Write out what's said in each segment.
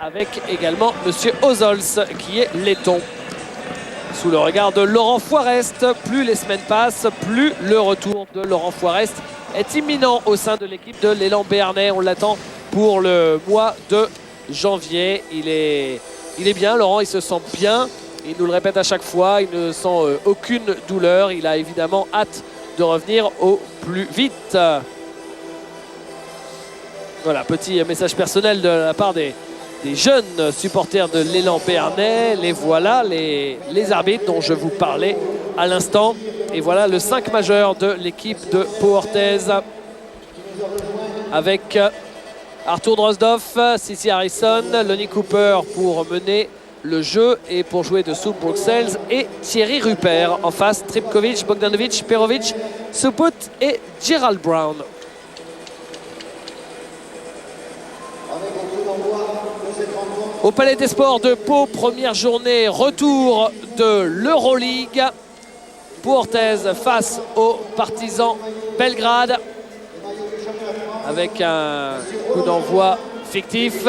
avec également Monsieur Ozols qui est laiton. Sous le regard de Laurent Foirest, plus les semaines passent, plus le retour de Laurent Foirest est imminent au sein de l'équipe de l'élan béarnais. On l'attend pour le mois de janvier. Il est bien, Laurent, il se sent bien. Il nous le répète à chaque fois, il ne sent aucune douleur. Il a évidemment hâte de revenir au plus vite. Voilà, petit message personnel de la part des jeunes supporters de l'élan béarnais. Les voilà, les arbitres dont je vous parlais à l'instant. Et voilà le 5 majeur de l'équipe de Pau Orthez avec Arthur Drozdov, Sissi Harrison, Lonnie Cooper pour mener le jeu et pour jouer dessous Bruxelles et Thierry Rupert. En face, Tripkovic, Bogdanovic, Perovic, Suput et Gerald Brown. Au Palais des Sports de Pau, première journée, retour de l'Euroleague. Pau Orthez face aux Partisans Belgrade avec un coup d'envoi fictif.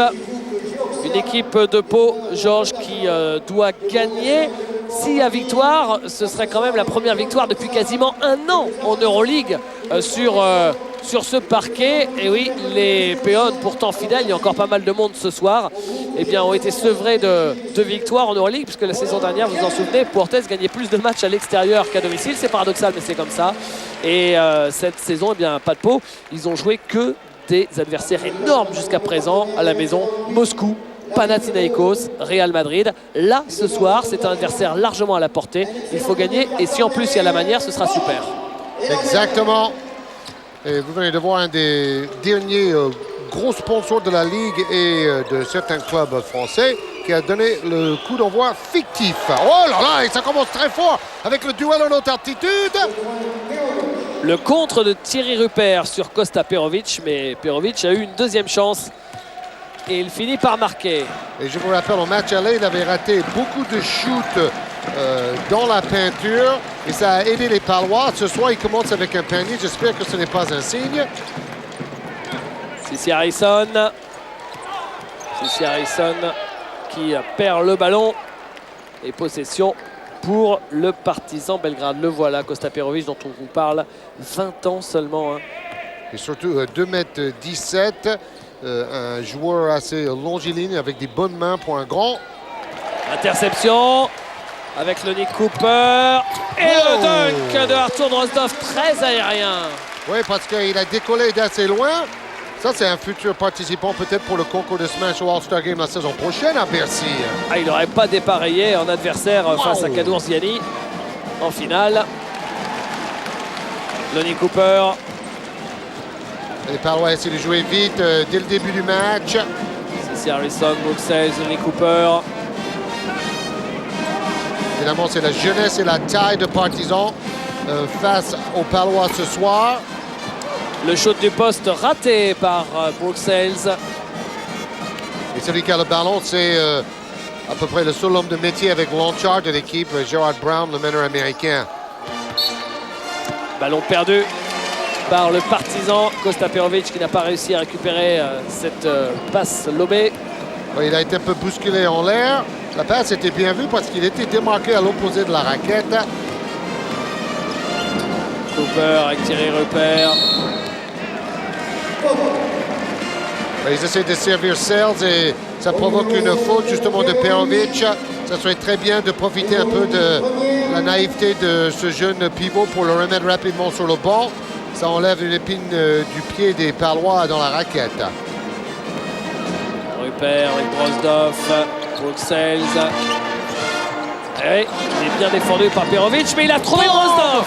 Une équipe de Pau, Georges, qui doit gagner. S'il y a victoire, ce serait quand même la première victoire depuis quasiment un an en Euroleague sur ce parquet. Et oui, les Péons, pourtant fidèles, il y a encore pas mal de monde ce soir, eh bien, ont été sevrés de victoires en Euroleague, puisque la saison dernière, vous vous en souvenez, Pau Orthez gagnait plus de matchs à l'extérieur qu'à domicile. C'est paradoxal, mais c'est comme ça. Et cette saison, eh bien, pas de Pau. Ils ont joué que des adversaires énormes jusqu'à présent à la maison. Moscou, Panathinaikos, Real Madrid. Là, ce soir, c'est un adversaire largement à la portée. Il faut gagner. Et si en plus il y a la manière, ce sera super. Exactement. Et vous venez de voir un des derniers gros sponsors de la Ligue et de certains clubs français qui a donné le coup d'envoi fictif. Oh là là, et ça commence très fort avec le duel en haute altitude. Le contre de Thierry Rupert sur Costa Perovic, mais Perovic a eu une deuxième chance et il finit par marquer. Et je vous rappelle, au match aller, il avait raté beaucoup de shoots dans la peinture et ça a aidé les Palois. Ce soir, il commence avec un panier. J'espère que ce n'est pas un signe. Sissi Harrison. Sissi Harrison qui perd le ballon et possession pour le Partizan Belgrade. Le voilà, Costa Perovic, dont on vous parle, 20 ans seulement. Hein. Et surtout 2,17 m, un joueur assez longiligne avec des bonnes mains pour un grand. Interception avec le Nick Cooper. Et le dunk de Arthur Drozdov, très aérien. Oui, parce qu'il a décollé d'assez loin. Ça, c'est un futur participant peut-être pour le concours de Smash au All-Star Game la saison prochaine à Bercy. Ah, il n'aurait pas dépareillé en adversaire face à Kadour Ziani en finale. Lonnie Cooper. Les Palois essaient de jouer vite dès le début du match. Sissi Harrison, Bruxelles, Lonnie Cooper. Évidemment, c'est la jeunesse et la taille de Partizan face aux Palois ce soir. Le shoot du poste raté par Bruxelles. Et celui qui a le ballon, c'est à peu près le seul homme de métier avec Lonchard de l'équipe, Gerald Brown, le meneur américain. Ballon perdu par le Partizan. Costa Perovic qui n'a pas réussi à récupérer cette passe lobée. Il a été un peu bousculé en l'air. La passe était bien vue parce qu'il était démarqué à l'opposé de la raquette. Cooper avec Thierry Rupert. Ils essaient de servir Sells et ça provoque une faute justement de Perovic. Ça serait très bien de profiter un peu de la naïveté de ce jeune pivot pour le remettre rapidement sur le banc. Ça enlève une épine du pied des Palois dans la raquette. Rupert avec Drozdov, Bruxelles. Et il est bien défendu par Perovic, mais il a trouvé Drozdov.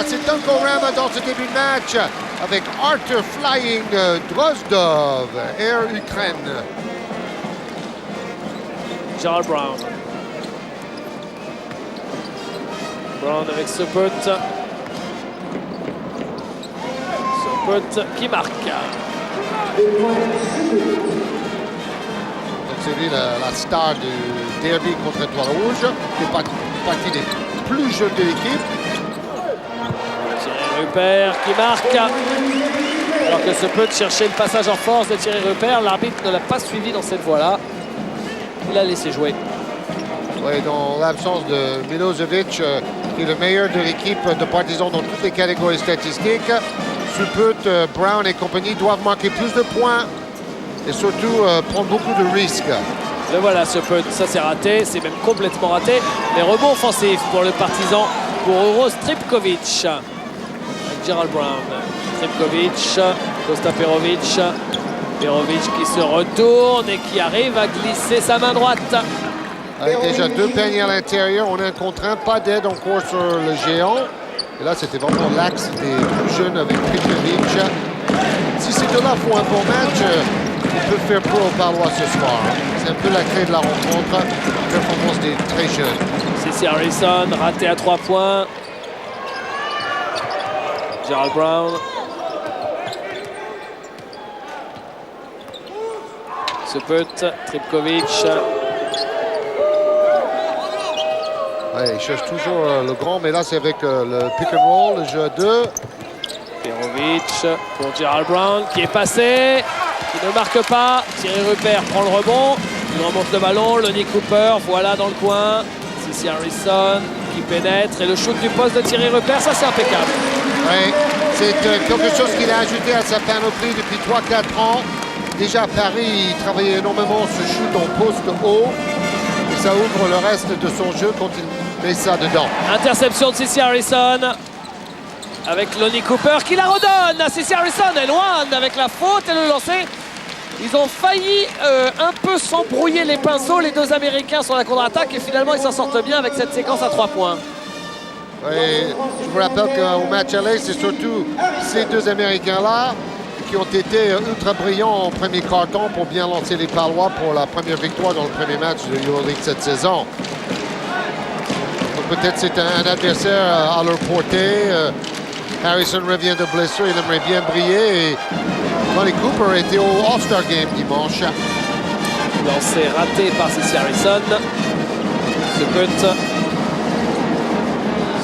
C'est Dunkorama dans ce début de match avec Arthur Flying Drozdov, Air Ukraine. Gerald Brown. Brown avec Suput. Suput qui marque. Donc c'est lui la star du derby contre Étoile Rouge, qui est partie des plus jeunes de l'équipe. Thierry Rupert qui marque. Alors que ce peut chercher le passage en force de Thierry Rupert. L'arbitre ne l'a pas suivi dans cette voie-là. Il a laissé jouer. Oui, dans l'absence de Milosevic, qui est le meilleur de l'équipe de Partizan dans toutes les catégories statistiques, Suput, Brown et compagnie doivent marquer plus de points et surtout prendre beaucoup de risques. Le voilà, Suput, ça c'est raté, c'est même complètement raté. Mais rebond offensif pour le Partizan, pour Uros Tripkovic. Avec Gerald Brown, Tripkovic, Kosta Perovic. Perovic qui se retourne et qui arrive à glisser sa main droite. Avec déjà 2 paniers à l'intérieur, on est un contre 1, pas d'aide encore sur le géant. Et là, c'était vraiment l'axe des plus jeunes avec Tripkovic. Si ces deux-là font un bon match, ils peuvent faire pro au Palois ce soir. C'est un peu la clé de la rencontre, performance des très jeunes. Cici Harrison, raté à 3 points. Gerald Brown. Suput, Tripkovic. Ouais, il cherche toujours le grand, mais là c'est avec le pick and roll, le jeu à 2. Perovic pour Gerald Brown qui est passé, qui ne marque pas. Thierry Rupert prend le rebond, il remonte le ballon. Lonnie Cooper, voilà dans le coin. Cici Harrison qui pénètre et le shoot du poste de Thierry Rupert, ça c'est impeccable. Oui, c'est quelque chose qu'il a ajouté à sa panoplie depuis 3-4 ans. Déjà à Paris, il travaillait énormément ce shoot en poste haut. Et ça ouvre le reste de son jeu quand il met ça dedans. Interception de Cici Harrison avec Lonnie Cooper qui la redonne. Cici Harrison est loin avec la faute et le lancer. Ils ont failli un peu s'embrouiller les pinceaux, les deux Américains sur la contre-attaque, et finalement ils s'en sortent bien avec cette séquence à 3 points. Oui, je vous rappelle qu'au match aller, c'est surtout ces deux Américains-là qui ont été ultra brillants en premier quart-temps pour bien lancer les Palois pour la première victoire dans le premier match de EuroLeague cette saison. Donc peut-être c'est un adversaire à leur portée. Harrison revient de blessure, il aimerait bien briller. Et Lonnie Cooper était au All-Star Game dimanche. Lancé raté par Cici Harrison.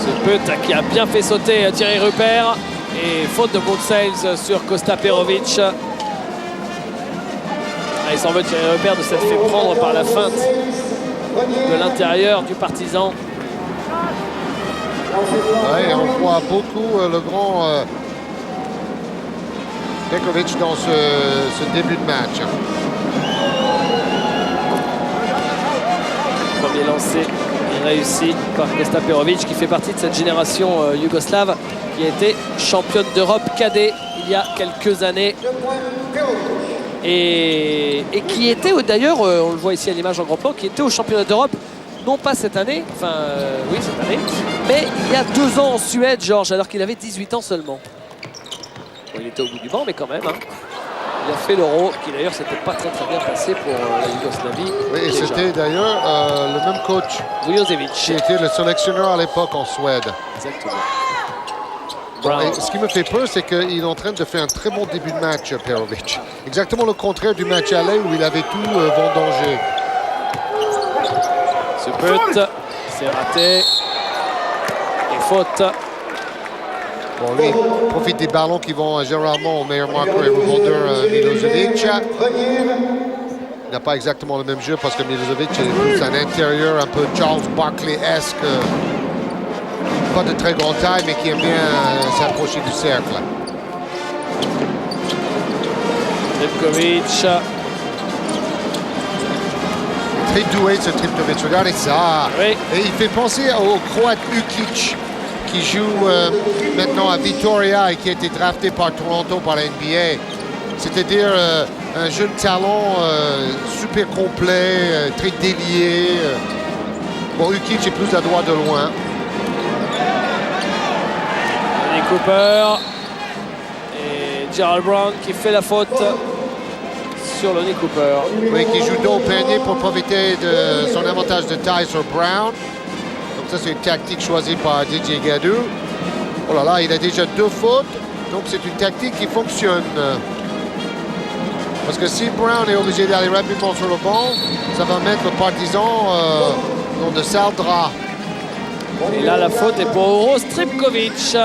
Suput qui a bien fait sauter Thierry Rupert. Et faute de Moonsales sur Kosta Perovic. Il s'en veut Thierry Rupert de s'être fait prendre par la feinte de l'intérieur du Partizan. Ouais, on voit beaucoup le grand Pekovic dans ce début de match. Premier lancé réussi par Kosta Perovic qui fait partie de cette génération yougoslave qui a été championne d'Europe cadet il y a quelques années et qui était d'ailleurs, on le voit ici à l'image en grand plan, qui était au championnat d'Europe non pas cette année, enfin oui cette année, mais il y a 2 ans en Suède, Georges, alors qu'il avait 18 ans seulement. Bon, il était au bout du banc mais quand même. Hein. Il a fait l'Euro, qui d'ailleurs s'était pas très bien passé pour la Yougoslavie. Oui, et c'était d'ailleurs le même coach. Vujosevic. Qui était le sélectionneur à l'époque en Suède. Exactement. Bon, et ce qui me fait peur, c'est qu'il est en train de faire un très bon début de match, Perovic. Exactement le contraire du match aller où il avait tout vendangé. Suput, c'est raté. Et faute. Bon, lui, il profite des ballons qui vont généralement au meilleur marqueur et rebondeur Milosevic. Il n'a pas exactement le même jeu parce que Milosevic est plus un intérieur un peu Charles Barkley-esque. Pas de très grande taille, mais qui aime bien s'approcher du cercle. Tripkovic. Très doué ce Tripkovic, regardez ça. Oui. Et il fait penser au Croate Ukic, qui joue maintenant à Vitoria et qui a été drafté par Toronto par la NBA. C'est-à-dire un jeune talent super complet, très délié. Bon, Ukic est plus à droite de loin. Lonnie Cooper et Gerald Brown qui fait la faute sur Lonnie Cooper. Oui, qui joue dos au panier pour profiter de son avantage de taille sur Brown. Donc ça, c'est une tactique choisie par Didier Gadou. Oh là là, il a déjà 2 fautes. Donc c'est une tactique qui fonctionne. Parce que si Brown est obligé d'aller rapidement sur le banc, ça va mettre le Partizan dans de sales draps. Et là, la faute est pour Uros Tripkovic.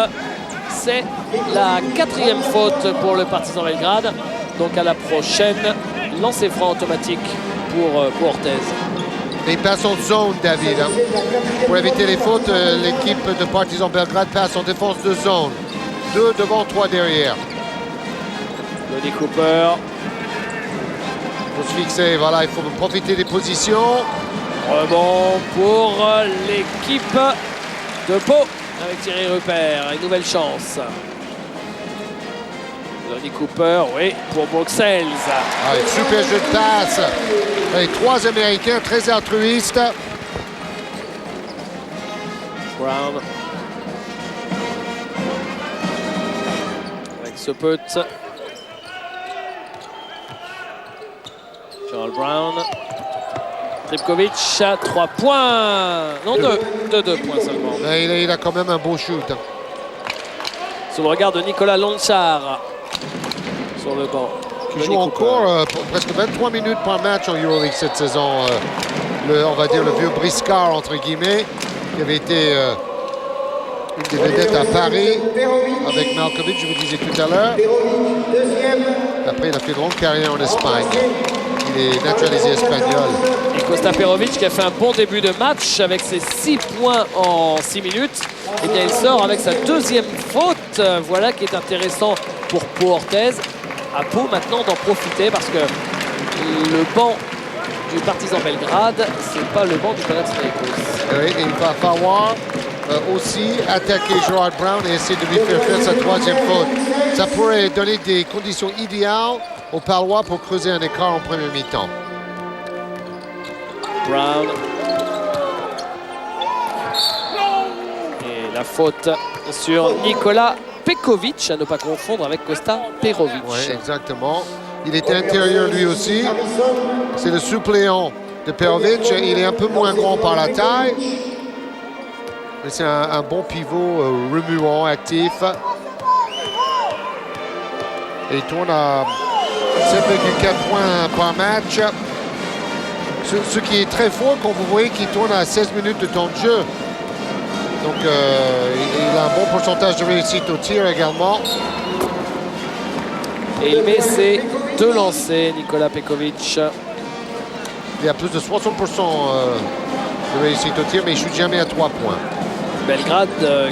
C'est la 4e faute pour le Partizan Belgrade. Donc à la prochaine, lancer franc automatique pour Orthez. Et il passe en zone, David. Hein. Pour éviter les fautes, l'équipe de Partizan Belgrade passe en défense de zone. 2 devant, 3 derrière. Lonnie Cooper. Il faut se fixer, voilà, il faut profiter des positions. Rebond pour l'équipe de Pau avec Thierry Rupert. Une nouvelle chance. Lonnie Cooper, oui, pour Bruxelles. Allez, super jeu de passe. Allez, 3 Américains très altruistes. Brown. Avec ce put. Charles Brown. Tripkovic, 3 points. Non, 2 points seulement. Mais il a quand même un beau shoot. Hein. Sous le regard de Nicolas Lonchar. Sur le banc. Qui joue encore presque 23 minutes par match en Euroleague cette saison. On va dire le vieux briscard, entre guillemets, qui avait été une des vedettes à Paris avec Malkovic, je vous disais tout à l'heure. Après, il a fait une longue carrière en Espagne. Il est naturalisé espagnol. Et Costa Perovic qui a fait un bon début de match avec ses 6 points en 6 minutes. Et bien il sort avec sa 2e faute. Voilà qui est intéressant pour Pau Orthez. À Pau maintenant d'en profiter parce que le banc du Partizan Belgrade, c'est pas le banc du Panathinaikos. Oui, et il va falloir aussi attaquer Gerard Brown et essayer de lui faire sa 3e faute. Ça pourrait donner des conditions idéales aux Palois pour creuser un écart en première mi-temps. Brown. Et la faute sur Nicolas Pekovic, à ne pas confondre avec Costa Perovic. Oui, exactement. Il était intérieur lui aussi. C'est le suppléant de Perovic. Il est un peu moins grand par la taille. Mais c'est un bon pivot remuant, actif. Et il tourne à 7,4 points par match. Ce qui est très fort quand vous voyez qu'il tourne à 16 minutes de temps de jeu. Donc il a un bon pourcentage de réussite au tir également. Et il met ses 2 lancers, Nicolas Pekovic. Il y a plus de 60% de réussite au tir, mais il ne shoot jamais à 3 points. Belgrade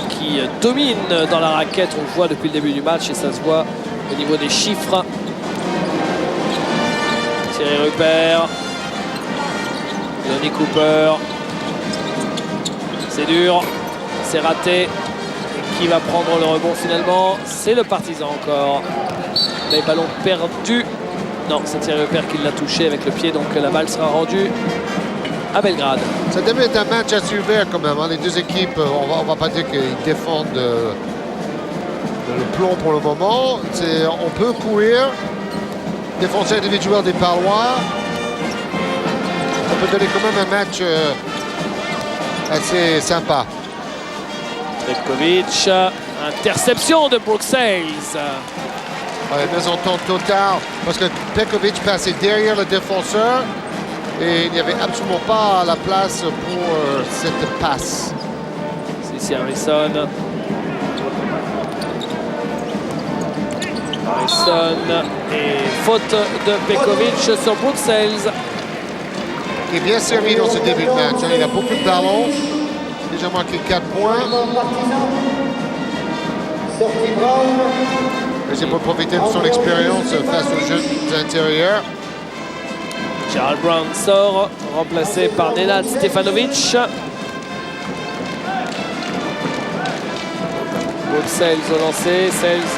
qui domine dans la raquette, on le voit depuis le début du match et ça se voit au niveau des chiffres. Thierry Rupert. Lonnie Cooper. C'est dur. C'est raté. Et qui va prendre le rebond finalement? C'est le Partizan encore. Les ballons perdus. Non, c'est Thierry Rupert qui l'a touché avec le pied, donc la balle sera rendue à Belgrade. Ça devait être un match assez ouvert quand même. Hein. Les deux équipes, on va pas dire qu'ils défendent le plomb pour le moment. On peut courir. Défense individuelle des Palois. Ça peut donner quand même un match assez sympa. Tripkovic, interception de Bruxelles. Ouais, mésentente totale parce que Pekovic passait derrière le défenseur et il n'y avait absolument pas la place pour cette passe. C'est Harrison. Harrison et faute de Pekovic sur Bruxelles. Il est bien servi dans ce début de match. Il a beaucoup de ballons. Il a déjà marqué 4 points. Et c'est pour profiter de son expérience face aux jeunes intérieurs. Charles Brown sort, remplacé par Nenad Stefanovic. Bruxelles au lancer, Sales,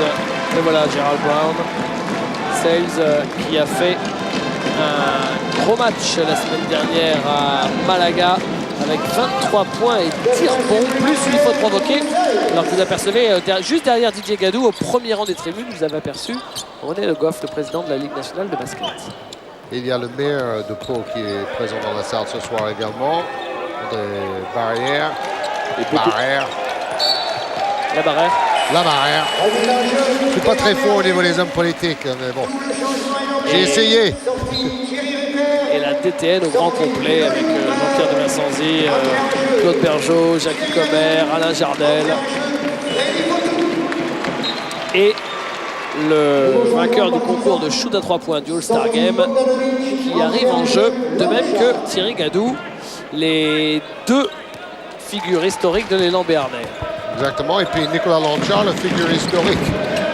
et voilà Gerald Brown. Sales qui a fait un gros match la semaine dernière à Malaga avec 23 points et tir bon, plus une faute provoquée. Alors que vous apercevez juste derrière Didier Gadou, au premier rang des tribunes, vous avez aperçu René Le Goff, le président de la Ligue nationale de basket. Il y a le maire de Pau qui est présent dans la salle ce soir également. Des barrières. La barrière. La barrière. Je suis pas très fort au niveau des hommes politiques, mais bon. J'ai essayé. Et la DTN au grand complet avec Jean-Pierre de Vincenzi, Claude Bergeau, Jacques Comer, Alain Jardel. et le vainqueur du concours de shoot à 3 points du All-Star Game qui arrive en jeu, de même que Thierry Gadou, les deux figures historiques de l'élan béarnais. Exactement, et puis Nicolas Lanchard, le figure historique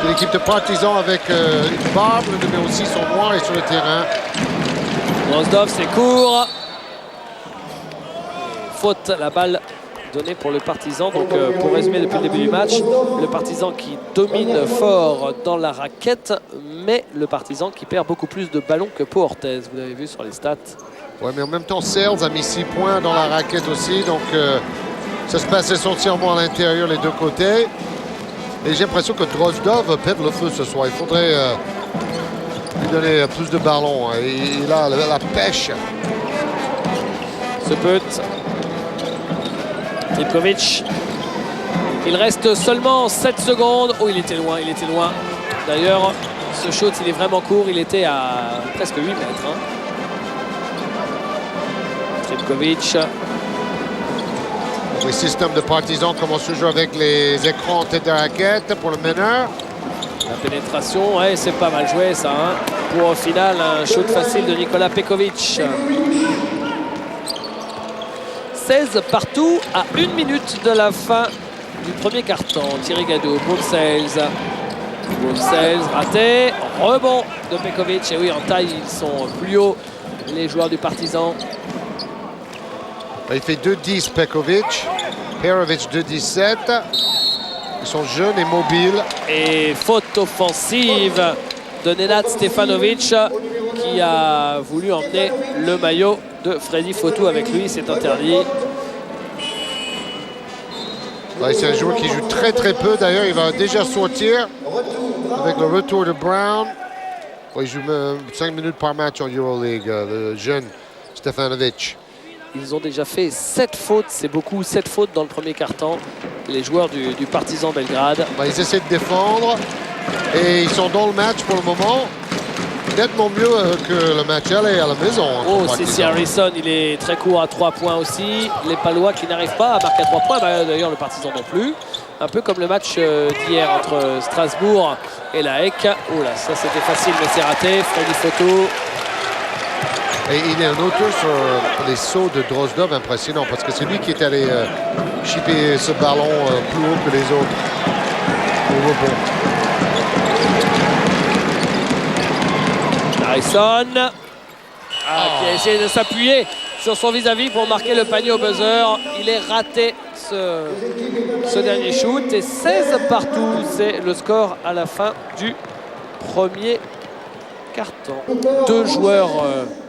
de l'équipe de Partisans avec une barbe, le numéro 6 en noir et sur le terrain. Drozdov, c'est court. Faute, la balle donnée pour le Partizan. Donc pour résumer depuis le début du match, le Partizan qui domine fort dans la raquette, mais le Partizan qui perd beaucoup plus de ballons que Pau Orthez. Vous l'avez vu sur les stats. Ouais, mais en même temps, Searles a mis 6 points dans la raquette aussi, donc ça se passe essentiellement à l'intérieur, les deux côtés. Et j'ai l'impression que Drozdov perd le feu ce soir. Il faudrait lui donner plus de ballons. Il a la pêche. Ce peut. Tripkovic. Il reste seulement 7 secondes. Oh, il était loin, il était loin. D'ailleurs, ce shoot, il est vraiment court. Il était à presque 8 mètres. Hein. Tripkovic. Le système de Partisans commence toujours avec les écrans en tête de raquette pour le meneur. La pénétration, ouais, c'est pas mal joué ça. Hein. Pour au final, un shoot facile de Nikola Pekovic. 16 partout à 1 minute de la fin du premier carton. Thierry Gadou, Bruxelles. Bruxelles raté. Rebond de Pekovic. Et oui, en taille, ils sont plus hauts, les joueurs du Partizan. Il fait 2-10 Pekovic. Perovic 2-17. Ils sont jeunes et mobiles. Et faute offensive de Nenad Stefanovic qui a voulu emmener le maillot de Freddy Fotou avec lui. C'est interdit. Ouais, c'est un joueur qui joue très peu. D'ailleurs, il va déjà sortir avec le retour de Brown. Ouais, il joue 5 minutes par match en Euroleague, le jeune Stefanovic. Ils ont déjà fait 7 fautes, c'est beaucoup, 7 fautes dans le premier quart-temps, les joueurs du Partizan Belgrade. Ils essaient de défendre et ils sont dans le match pour le moment. Nettement mieux que le match aller à la maison. Oh, C.C. Harrison, il est très court à 3 points aussi. Les Palois qui n'arrivent pas à marquer à 3 points, d'ailleurs le Partizan non plus. Un peu comme le match d'hier entre Strasbourg et la HEC. Oh là, ça c'était facile mais c'est raté. Freddy Fotou. Et il est un auteur sur les sauts de Drozdov impressionnant parce que c'est lui qui est allé chipper ce ballon plus haut que les autres au rebond. Harrison qui a essayé de s'appuyer sur son vis-à-vis pour marquer le panier au buzzer. Il est raté ce dernier shoot et 16 partout. C'est le score à la fin du premier carton. Deux joueurs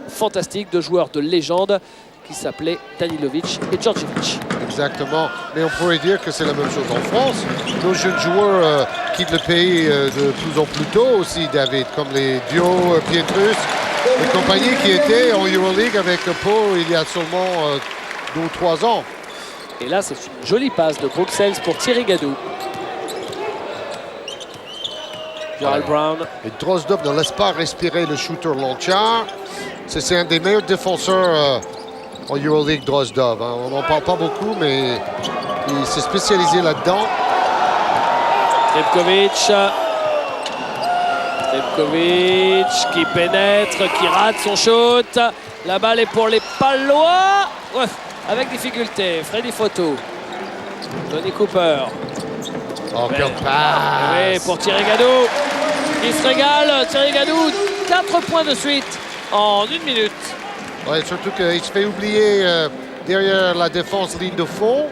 fantastiques, deux joueurs de légende qui s'appelaient Danilovic et Djordjevic. Exactement, mais on pourrait dire que c'est la même chose en France. Nos jeunes joueurs quittent le pays de plus en plus tôt aussi, David, comme les Dio, Pietrus et compagnie qui étaient en Euroleague avec Pau il y a seulement 2 ou 3 ans. Et là, c'est une jolie passe de Bruxelles pour Thierry Gadou. Gerald Brown. Et Drozdov ne laisse pas respirer le shooter Lanchard. C'est un des meilleurs défenseurs en Euroleague, Drozdov. Hein. On n'en parle pas beaucoup, mais il s'est spécialisé là-dedans. Tripkovic qui pénètre, qui rate son shoot. La balle est pour les Palois. Ouais, avec difficulté. Freddy Fotou. Tony Cooper. Oh, quelle passe! Oui, pour Thierry Gadou. Il se régale. Thierry Gadou, 4 points de suite en 1 minute. Ouais, surtout qu'il se fait oublier derrière la défense ligne de fond.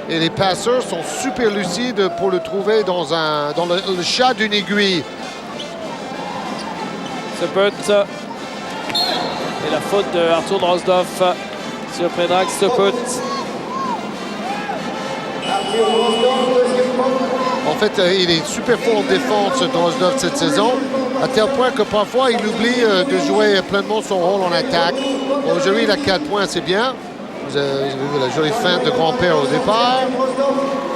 Et les passeurs sont super lucides pour le trouver dans le chat d'une aiguille. Ce peut. Et la faute de Artur Drozdov sur Predrag Seput. En fait, il est super fort en défense, Drozdov, cette saison, à tel point que parfois, il oublie de jouer pleinement son rôle en attaque. Aujourd'hui, il a 4 points, c'est bien. Vous avez vu la jolie feinte de grand-père au départ.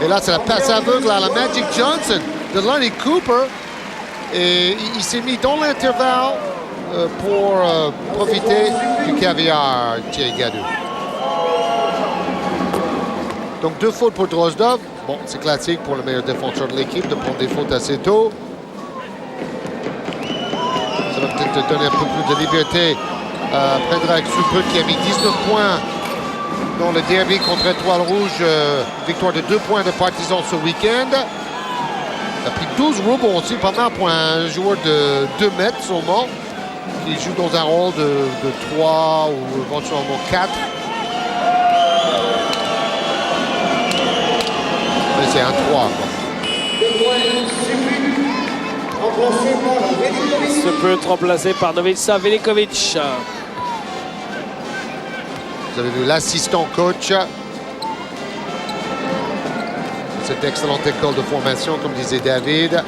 Et là, c'est la passe aveugle à la Magic Johnson de Lonnie Cooper. Et il s'est mis dans l'intervalle pour profiter du caviar, Thierry Gadou. Donc 2 fautes pour Drozdov. Bon, c'est classique pour le meilleur défenseur de l'équipe de prendre des fautes assez tôt. de donner un peu plus de liberté à Predrag Suprut qui a mis 19 points dans le derby contre Étoile Rouge. Victoire de 2 points de Partizan ce week-end. Il a pris 12 rebonds aussi, pas mal pour un joueur de 2 mètres seulement, qui joue dans un rôle de 3 ou éventuellement 4. Mais c'est un 3, quoi. Se peut être remplacé par Novica Velikovic. Vous avez vu l'assistant coach. Cette excellente école de formation, comme disait David.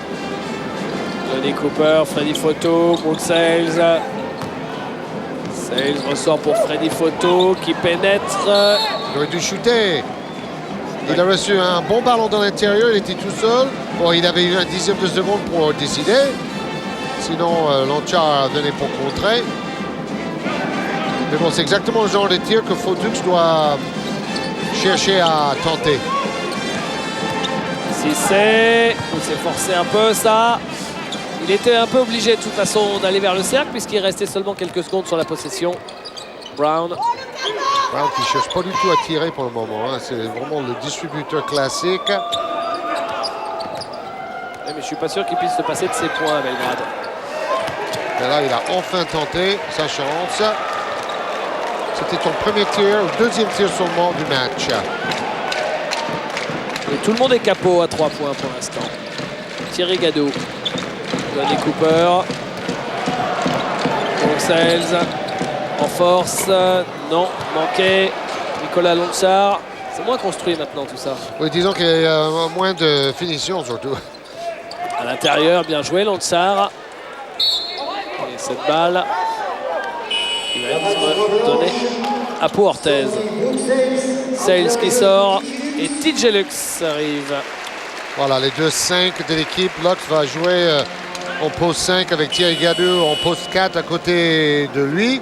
Lonnie Cooper, Freddy Photo, Brooke Sales. Sales ressort pour Freddy Photo qui pénètre. Il aurait dû shooter. Il a reçu un bon ballon dans l'intérieur, il était tout seul. Bon, il avait eu un 10e de seconde pour décider. Sinon, Lonchar venait pour contrer. Mais bon, c'est exactement le genre de tir que Fautux doit chercher à tenter. Si c'est forcé un peu ça. Il était un peu obligé de toute façon d'aller vers le cercle puisqu'il restait seulement quelques secondes sur la possession. Brown. Brown qui ne cherche pas du tout à tirer pour le moment. Hein. C'est vraiment le distributeur classique. Oui, mais je ne suis pas sûr qu'il puisse se passer de ses points à Belgrade. Et là, il a enfin tenté sa chance. C'était son premier tir, ou deuxième tir seulement du match. Et tout le monde est capot à 3 points pour l'instant. Thierry Gadot. Lonnie Cooper. Sales. En force. Non, manqué. Nicolas Lonchar. C'est moins construit maintenant tout ça. Oui, disons qu'il y a moins de finition surtout. À l'intérieur, bien joué Lonchar. Et cette balle qui va être donnée à Pau Orthez. Sales qui sort et TJ Lux arrive. Voilà, les deux 5 de l'équipe. Lux va jouer en poste 5 avec Thierry Gadot en poste 4 à côté de lui.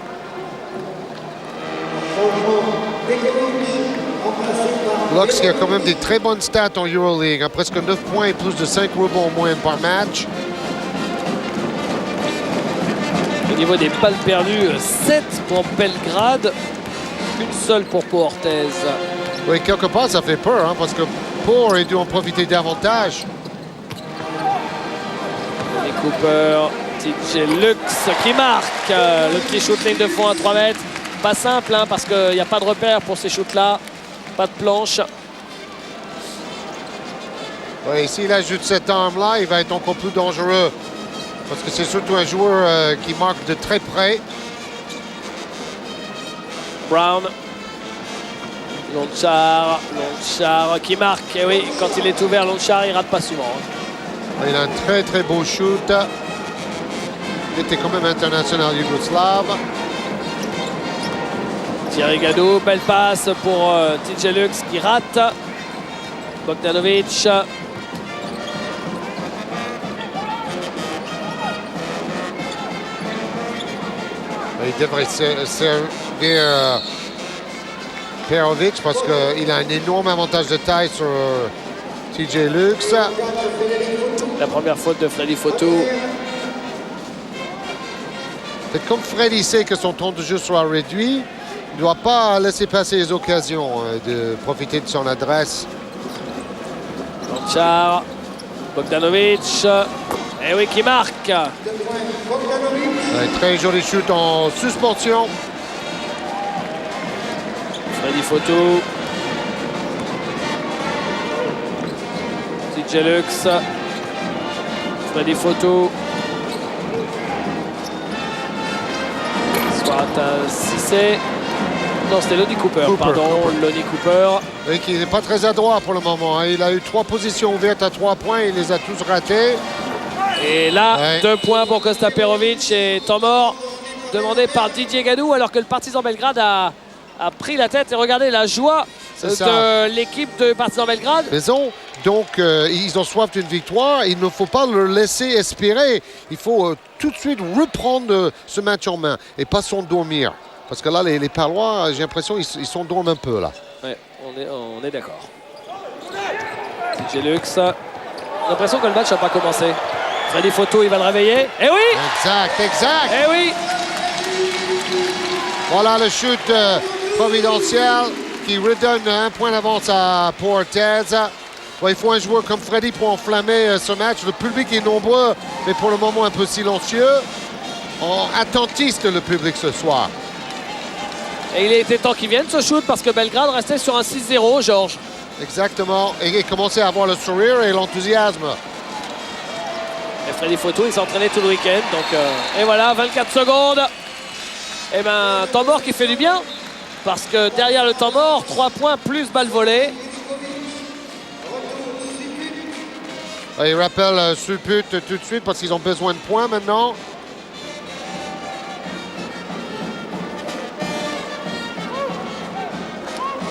Lux qui a quand même des très bonnes stats en Euroleague, hein, presque 9 points et plus de 5 rebonds en moyenne par match. Au niveau des balles perdues, 7 pour Belgrade, une seule pour Pau Orthez. Oui, quelque part, ça fait peur, hein, parce que Pau aurait dû en profiter davantage. Lonnie Cooper, TJ Lux qui marque. Le petit shoot ligne de fond à 3 mètres. Pas simple, hein, parce qu'il n'y a pas de repère pour ces shoots-là. Pas de planche. Oui, s'il ajoute cette arme-là, il va être encore plus dangereux. Parce que c'est surtout un joueur qui marque de très près. Brown. Lonchar qui marque. Et oui, quand il est ouvert, Lonchar, il rate pas souvent. Hein. Il a un très très beau shoot. Il était quand même international yougoslave. Thierry Gadot, belle passe pour TJ Lux qui rate. Bogdanovic. Il devrait servir Perovic parce qu'il a un énorme avantage de taille sur TJ Lux. La première faute de Freddy Photo. C'est comme Freddy sait que son temps de jeu soit réduit, il ne doit pas laisser passer les occasions de profiter de son adresse. Lonchar, Bogdanovic. Et oui, qui marque. Un très joli shoot en suspension. Freddy Photo. TJ Lux. Freddy Photo. Soit Cissé. Non, c'était Lonnie Cooper, pardon. Lonnie Cooper. Et qui n'est pas très adroit pour le moment. Hein. Il a eu 3 positions ouvertes à 3 points. Il les a tous ratés. Et là, 2 points pour Kosta Perovic et temps mort demandé par Didier Gadou alors que le Partizan Belgrade a pris la tête. Et regardez la joie de l'équipe de Partizan Belgrade. Raison. Donc, ils ont soif d'une victoire. Il ne faut pas leur laisser espérer. Il faut tout de suite reprendre ce match en main et pas s'endormir. Parce que là, les Palois, j'ai l'impression qu'ils s'endorment un peu là. Ouais, on est d'accord. TJ Lux. J'ai l'impression que le match n'a pas commencé. Freddy Photo, il va le réveiller. Eh oui! Exact, exact. Eh oui! Voilà le shoot providentiel qui redonne un point d'avance à Portez. Bon, il faut un joueur comme Freddy pour enflammer ce match. Le public est nombreux, mais pour le moment un peu silencieux. Attentiste le public ce soir. Et il était temps qu'il vienne ce shoot parce que Belgrade restait sur un 6-0, Georges. Exactement. Et il commençait à avoir le sourire et l'enthousiasme. Et Freddy Photo, il s'est entraîné tout le week-end. Donc, et voilà, 24 secondes. Et bien, temps mort qui fait du bien. Parce que derrière le temps mort, 3 points plus balle volée. Il rappelle Suput tout de suite parce qu'ils ont besoin de points maintenant.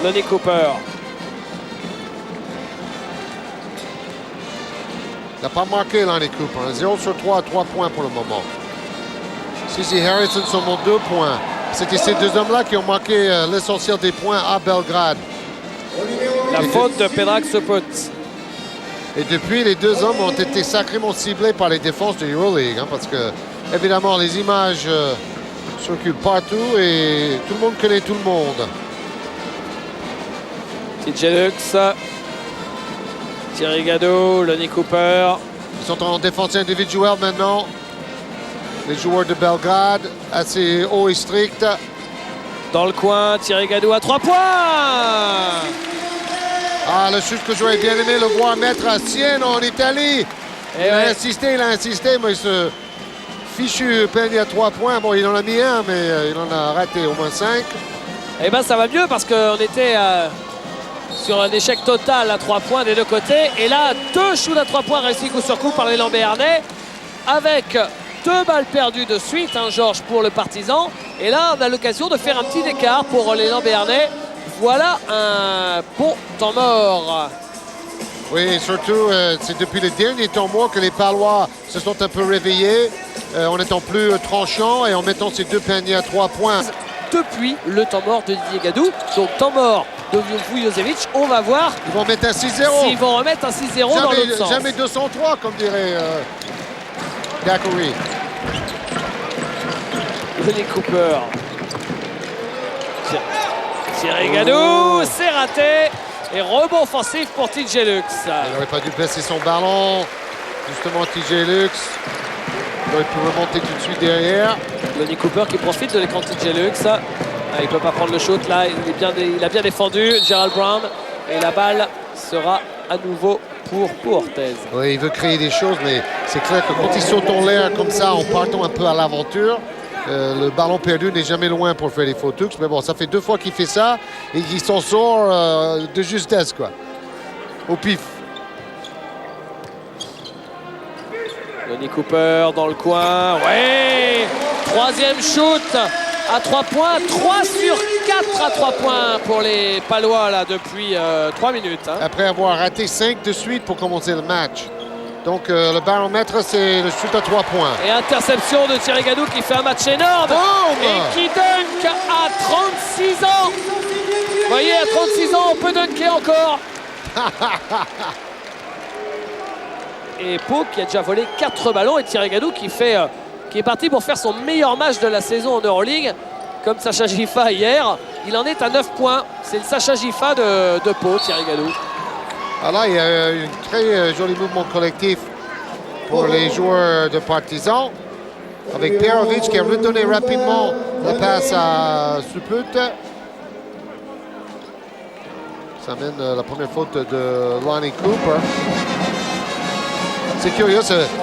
Lonnie Cooper. Il n'a pas marqué Lonnie Cooper. 0 sur 3 à 3 points pour le moment. C.C. Harrison seulement 2 points. C'était ces deux hommes-là qui ont marqué l'essentiel des points à Belgrade. La faute de Predrag Suput. Et depuis, les deux hommes ont été sacrément ciblés par les défenses de EuroLeague. Parce que, évidemment, les images circulent partout et tout le monde connaît tout le monde. TJ Lux. Thierry Gadot, Lonnie Cooper. Ils sont en défense individuelle maintenant. Les joueurs de Belgrade, assez haut et strict. Dans le coin, Thierry Gadot à 3 points. Ah, le shoot que j'aurais bien aimé le voir mettre à Sienne en Italie. Il a insisté, mais ce fichu peigne à 3 points. Bon, il en a mis un, mais il en a raté au moins 5. Eh bien, ça va mieux parce qu'on était sur un échec total à 3 points des deux côtés. Et là, 2 shoots à 3 points réussis coup sur coup par l'élan béarnais. Avec 2 balles perdues de suite, hein, Georges, pour le Partizan. Et là, on a l'occasion de faire un petit écart pour l'élan béarnais. Voilà un bon temps mort. Oui, et surtout, c'est depuis le dernier temps mort que les Palois se sont un peu réveillés en étant plus tranchants et en mettant ces 2 paniers à 3 points. Depuis le temps mort de Didier Gadou, donc temps mort de Vujovic, on va voir. Ils vont mettre un 6-0. S'ils vont remettre un 6-0 dans l'autre sens. Jamais 203, comme dirait Daiquiri. Lonnie Cooper. Thierry Gadou, c'est raté. Et rebond offensif pour TJ Lux. Il n'aurait pas dû baisser son ballon. Justement, TJ Lux. Il aurait pu remonter tout de suite derrière. Lonnie Cooper qui profite de l'écran de TJ Lux. Il ne peut pas prendre le shoot là. Il a bien défendu Gerald Brown. Et la balle sera à nouveau pour Portez. Oui, il veut créer des choses, mais c'est clair que quand il saute en l'air comme ça, en partant un peu à l'aventure, le ballon perdu n'est jamais loin pour Freddy Photo. Mais bon, ça fait 2 fois qu'il fait ça et il s'en sort de justesse, quoi. Au pif. Lonnie Cooper dans le coin. Ouais! 3e shoot à 3 points. 3 sur 4 à 3 points pour les Palois là, depuis 3 minutes. Hein. Après avoir raté 5 de suite pour commencer le match. Donc le baromètre, c'est le shoot à 3 points. Et interception de Thierry Gadou qui fait un match énorme. Boom! Et qui dunk à 36 ans. Vous voyez, à 36 ans, on peut dunker encore. Et Pau qui a déjà volé 4 ballons. Et Thierry Gadou qui est parti pour faire son meilleur match de la saison en Euroleague. Comme Sacha Gifa hier. Il en est à 9 points. C'est le Sacha Gifa de Pau, Thierry Gadou. Ah là, il y a un très joli mouvement collectif pour les joueurs de Partizan. Avec Perovic qui a redonné rapidement la passe à Suput. Ça amène la première faute de Lonnie Cooper. C'est curieux,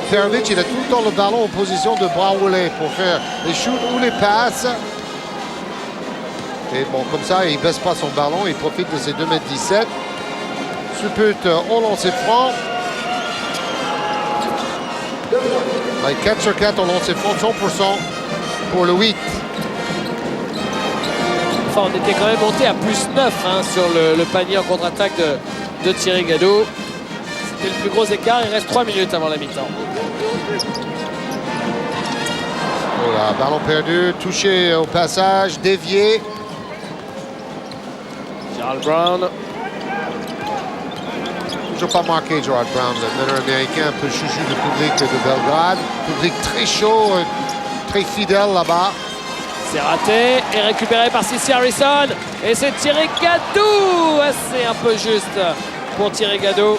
Perovic, il a tout le temps le ballon en position de bras roulés pour faire les shoots ou les passes. Et bon, comme ça, il ne baisse pas son ballon, il profite de ses 2,17 m. Suput au lancer franc. 4 sur 4 au lancer franc, 100% pour le 8. Enfin, on était quand même monté à plus 9 hein, sur le panier en contre-attaque de Thierry Gadou. C'était le plus gros écart. Il reste 3 minutes avant la mi-temps. Voilà, ballon perdu, touché au passage, dévié. Gerald Brown. toujours pas marqué Gerard Brown, le meneur américain, un peu chouchou du public de Belgrade. Public très chaud, très fidèle là-bas. C'est raté et récupéré par Sissi Harrison. Et c'est Thierry Gadou. C'est un peu juste pour Thierry Gadou.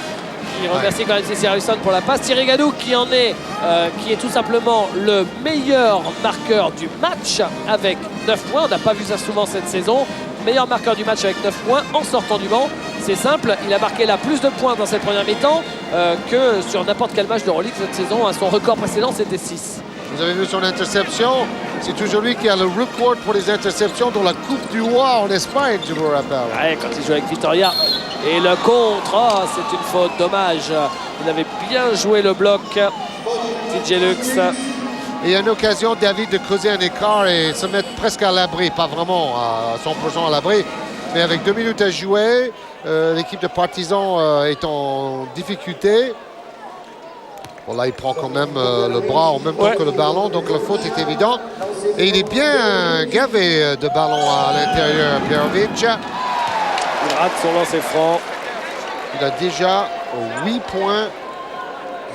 Il remercie quand même Sissi Harrison pour la passe. Thierry Gadou qui est tout simplement le meilleur marqueur du match avec 9 points. On n'a pas vu ça souvent cette saison. Meilleur marqueur du match avec 9 points en sortant du banc. C'est simple, il a marqué là plus de points dans cette première mi-temps que sur n'importe quel match de Euroleague cette saison. Son record précédent, c'était 6. Vous avez vu son interception? C'est toujours lui qui a le record pour les interceptions dans la Coupe du Roi en Espagne, je vous rappelle. Ouais, quand il joue avec Vitoria. Et le contre, c'est une faute, dommage. Il avait bien joué le bloc, TJ Lux. Et il y a une occasion, David, de creuser un écart et se mettre presque à l'abri. Pas vraiment à 100% à l'abri, mais avec 2 minutes à jouer, l'équipe de Partizan est en difficulté. Bon, là, il prend quand même le bras en même temps que le ballon, donc la faute est évidente. Et il est bien gavé de ballons à l'intérieur, Perovic. Il rate son lancer franc. Il a déjà 8 points,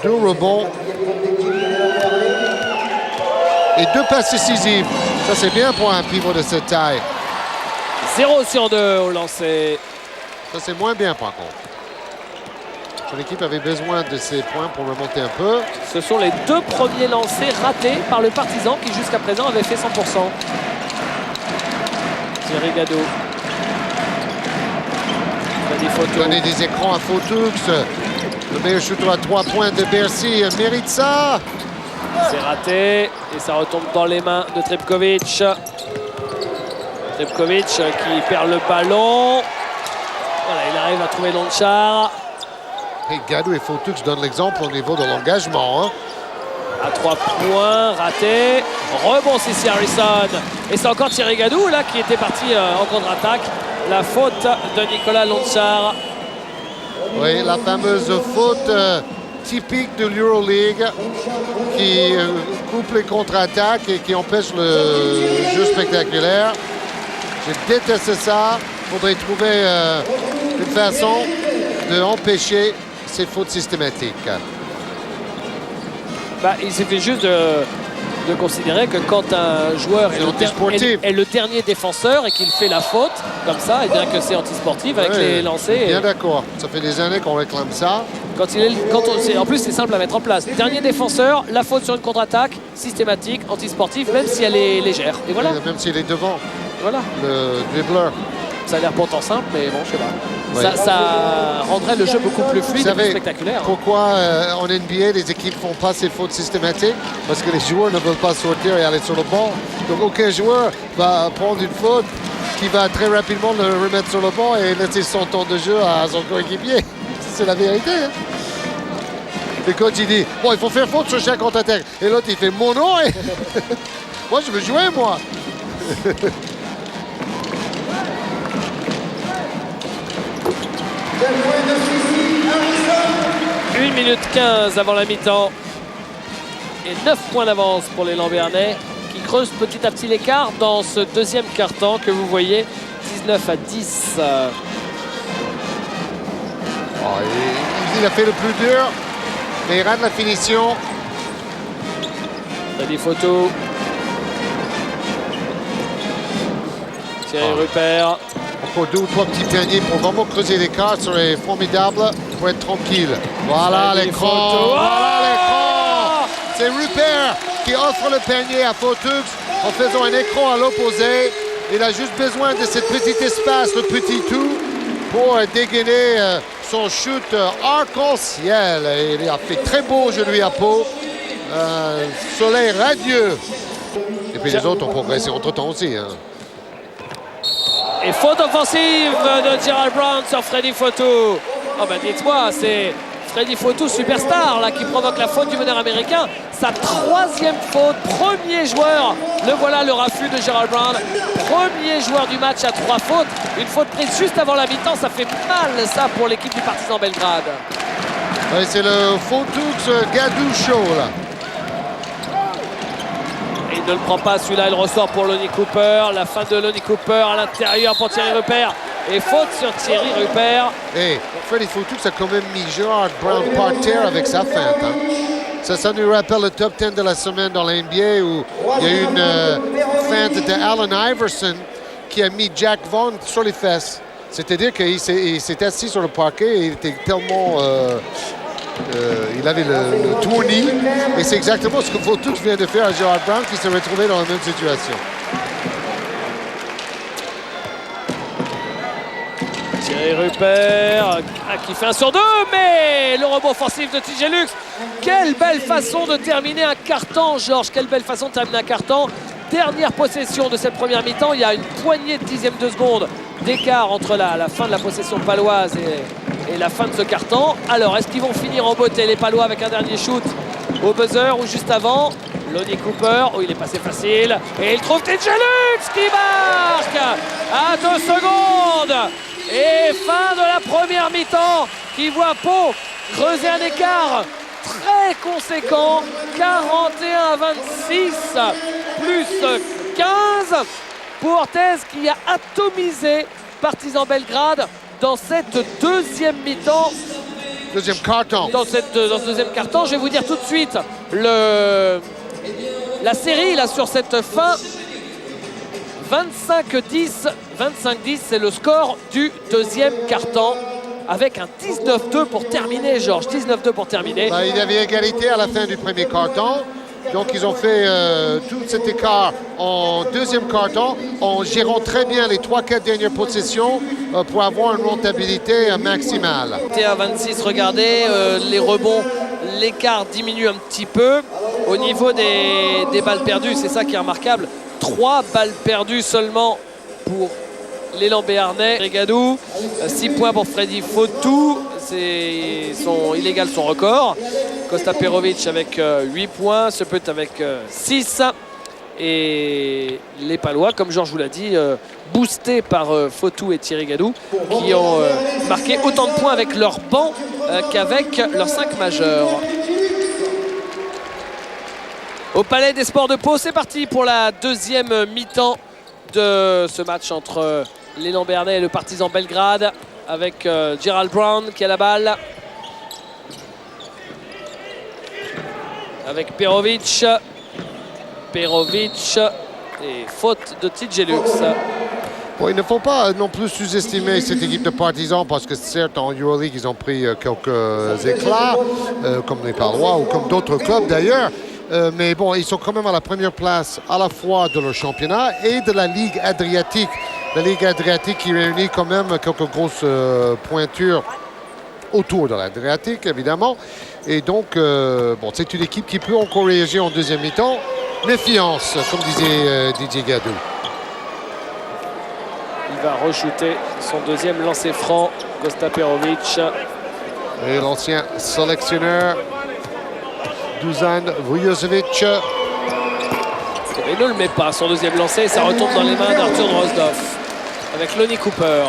2 rebonds et 2 passes décisives. Ça, c'est bien pour un pivot de cette taille. 0 sur 2 au lancer. Ça, c'est moins bien, par contre. Son équipe avait besoin de ces points pour remonter un peu. Ce sont les 2 premiers lancers ratés par le Partizan qui, jusqu'à présent, avait fait 100%. Thierry Gadou. Donner des écrans à Fotux. Le meilleur shooter à 3 points de Bercy mérite ça. C'est raté et ça retombe dans les mains de Tripkovic. Tripkovic qui perd le ballon. Voilà, il arrive à trouver Lonchar. Et Gadou et Fotux donnent l'exemple au niveau de l'engagement. Hein. À 3 points, raté. Rebond Sissi Harrison. Et c'est encore Thierry Gadou là qui était parti en contre-attaque. La faute de Nicolas Lonchar. Oui, la fameuse faute typique de l'Euroleague qui coupe les contre-attaques et qui empêche le jeu spectaculaire. Je déteste ça. Il faudrait trouver une façon d'empêcher ces fautes systématiques. Bah, il suffit juste de considérer que quand un joueur est le dernier défenseur et qu'il fait la faute, comme ça, et bien que c'est antisportif avec les lancers. Bien d'accord. Ça fait des années qu'on réclame ça. En plus, c'est simple à mettre en place. Dernier défenseur, la faute sur une contre-attaque, systématique, antisportive, même si elle est légère. Et voilà. Même s'il est devant. Voilà. Le dribbleur. Ça a l'air pourtant simple, mais bon, je sais pas. Oui. Ça rendrait le jeu beaucoup plus fluide et plus spectaculaire. Pourquoi en NBA, les équipes font pas ces fautes systématiques? Parce que les joueurs ne veulent pas sortir et aller sur le banc. Donc aucun joueur va prendre une faute qui va très rapidement le remettre sur le banc et laisser son temps de jeu à son coéquipier. C'est la vérité. Hein? Le coach, il dit, bon, il faut faire faute sur chaque contre-attaque. Et l'autre, il fait, mon nom. Et... moi, je veux jouer, moi. 1 minute 15 avant la mi-temps. Et 9 points d'avance pour les Lambernais qui creusent petit à petit l'écart dans ce deuxième quart-temps que vous voyez, 19 à 10. Oh, il a fait le plus dur, mais il rate la finition. Il y a des photos. Thierry Rupert. Encore 2 ou 3 petits paniers pour vraiment creuser l'écart serait formidable pour être tranquille. Voilà l'écran. Voilà l'écran. C'est Rupert qui offre le panier à Fotux en faisant un écran à l'opposé. Il a juste besoin de ce petit espace, le petit tout, pour dégainer son shoot arc-en-ciel. Il a fait très beau aujourd'hui à Pau. Soleil radieux. Et puis les autres ont progressé entre-temps aussi. Hein. Et faute offensive de Gerald Brown sur Freddy Fotou. Oh ben dites-moi, c'est Freddy Fotou, superstar, là, qui provoque la faute du meneur américain. Sa 3e faute, premier joueur. Le voilà, le raffut de Gerald Brown. Premier joueur du match à 3 fautes. Une faute prise juste avant la mi-temps, ça fait mal ça pour l'équipe du Partizan Belgrade. Oui, c'est le Fotux Gadou show là. Et il ne le prend pas celui-là, il ressort pour Lonnie Cooper. La fin de Lonnie Cooper à l'intérieur pour Thierry Rupert. Et faute sur Thierry Rupert. Et Freddy Fautoux a quand même mis Gerard Brown par terre avec sa feinte. Hein. Ça nous rappelle le top 10 de la semaine dans la NBA où il y a eu une feinte de Allen Iverson qui a mis Jack Vaughn sur les fesses. C'est-à-dire qu'il s'est assis sur le parquet et il était tellement... il avait le tournis. Et c'est exactement ce que Fautoux vient de faire à Gerard Brown qui s'est retrouvé dans la même situation. Thierry Rupert qui fait 1 sur 2, mais le rebond offensif de TJ Lux. Quelle belle façon de terminer un carton, Georges. Quelle belle façon de terminer un carton. Dernière possession de cette première mi-temps. Il y a une poignée de dixièmes de seconde d'écart entre la fin de la possession paloise et la fin de ce carton. Alors, est-ce qu'ils vont finir en beauté, les Palois, avec un dernier shoot au buzzer ou juste avant? Lonnie Cooper, il est passé facile. Et il trouve TJ Lux qui marque à 2 secondes. Et fin de la première mi-temps qui voit Pau creuser un écart très conséquent. 41-26 plus 15 pour Orthez qui a atomisé Partizan Belgrade dans cette deuxième mi-temps. Deuxième carton. Dans ce deuxième carton, je vais vous dire tout de suite la série là sur cette fin. 25-10, c'est le score du deuxième quart-temps avec un 19-2 pour terminer, Georges. 19-2 pour terminer. Il y avait égalité à la fin du premier quart-temps. Donc ils ont fait tout cet écart en deuxième quart-temps en gérant très bien les 3-4 dernières possessions pour avoir une rentabilité maximale. 21-26, regardez, les rebonds, l'écart diminue un petit peu. Au niveau des balles perdues, c'est ça qui est remarquable. 3 balles perdues seulement pour l'élan béarnais. Regadou, 6 points pour Freddy Fautoux. Il égale son record. Kosta Perovic avec 8 points. Sepet avec 6. Et les Palois, comme Georges vous l'a dit, boostés par Fautoux et Thierry Gadou, qui ont marqué autant de points avec leur banc qu'avec leurs 5 majeurs. Au Palais des Sports de Pau, c'est parti pour la deuxième mi-temps de ce match entre l'élan béarnais et le Partizan Belgrade, avec Gerald Brown qui a la balle, avec Perovic et faute de TJ Lux. Bon, il ne faut pas non plus sous-estimer cette équipe de Partizan parce que certes en Euroleague ils ont pris quelques éclats comme les Palois ou comme d'autres clubs d'ailleurs. Mais bon, ils sont quand même à la première place à la fois de leur championnat et de la Ligue Adriatique. La Ligue Adriatique qui réunit quand même quelques grosses pointures autour de l'Adriatique, évidemment. Et donc, bon, c'est une équipe qui peut encore réagir en deuxième mi-temps. Méfiance, comme disait Didier Gadou. Il va re-shooter son deuxième lancer franc, Kosta Perovic. Et l'ancien sélectionneur Dusan Vujovic. Il ne le met pas, son deuxième lancer, ça retombe dans les mains d'Arthur Drozdov avec Lonnie Cooper.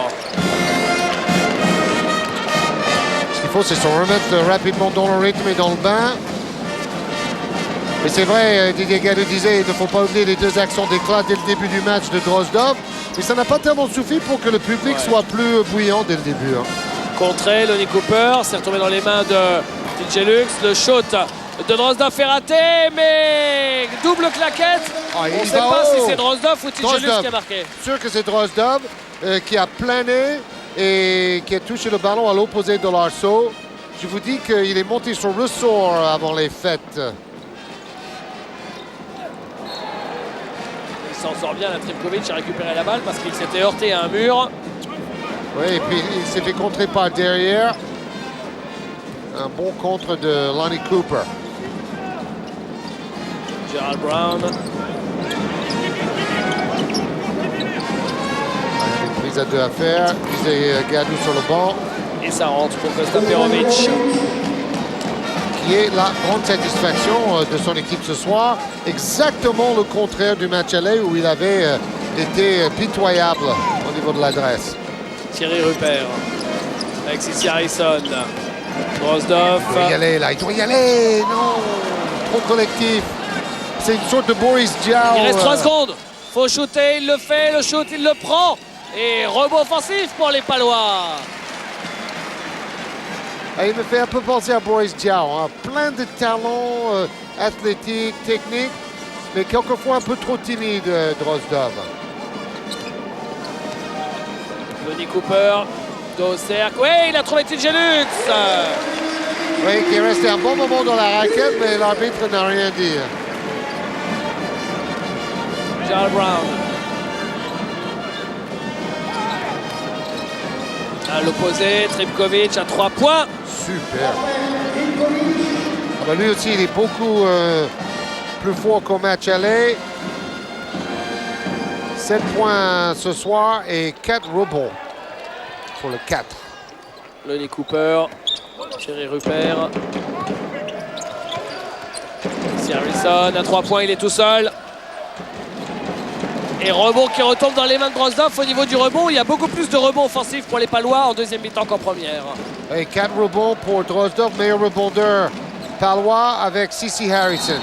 Ce qu'il faut, c'est se remettre rapidement dans le rythme et dans le bain. Mais c'est vrai, Didier Gadou disait, il ne faut pas oublier les 2 actions d'éclat dès le début du match de Drozdov. Mais ça n'a pas tellement suffi pour que le public soit plus bouillant dès le début. Hein. Contré, Lonnie Cooper, c'est retombé dans les mains de TJ Lux. Le shoot de Drozdov est raté, mais double claquette. On ne sait pas si c'est Drozdov ou TJ Lux qui a marqué. Sûr que c'est Drozdov qui a plané et qui a touché le ballon à l'opposé de l'arceau. Je vous dis qu'il est monté sur le ressort avant les fêtes. Il s'en sort bien, la Tripkovic a récupéré la balle parce qu'il s'était heurté à un mur. Oui, et puis il s'est fait contrer par derrière. Un bon contre de Lonnie Cooper. Gerald Brown. Une prise à 2 à faire. Disait Gadou sur le banc. Et ça rentre pour Kosta Perovic. Qui est la grande satisfaction de son équipe ce soir. Exactement le contraire du match aller où il avait été pitoyable au niveau de l'adresse. Thierry Rupert. Alexis Harrison. Drozdov. Il doit y aller là, il doit y aller. Non, trop collectif. C'est une sorte de Boris Diaw. Il reste 3 secondes. Faut shooter, il le fait, le shoot, il le prend. Et rebond offensif pour les Palois. Il me fait un peu penser à Boris Diaw, hein. Plein de talents athlétiques, techniques, mais quelquefois un peu trop timide, Drozdov. Lonnie Cooper, dos au cercle. Oui, il a trouvé TJ Lutz. Oui, qui est resté un bon moment dans la raquette, mais l'arbitre n'a rien dit. Gerald Brown. À l'opposé, Tripkovic à 3 points. Super. Ah ben lui aussi, il est beaucoup plus fort qu'au match aller. 7 points ce soir et 4 rebonds pour le 4. Lonnie Cooper, Thierry Rupert. Ici Harrison à 3 points, il est tout seul. Et rebond qui retombe dans les mains de Drozdov. Au niveau du rebond, il y a beaucoup plus de rebonds offensifs pour les Palois en deuxième mi-temps qu'en première. Et 4 rebonds pour Drozdov, meilleur rebondeur palois avec Cici Harrison.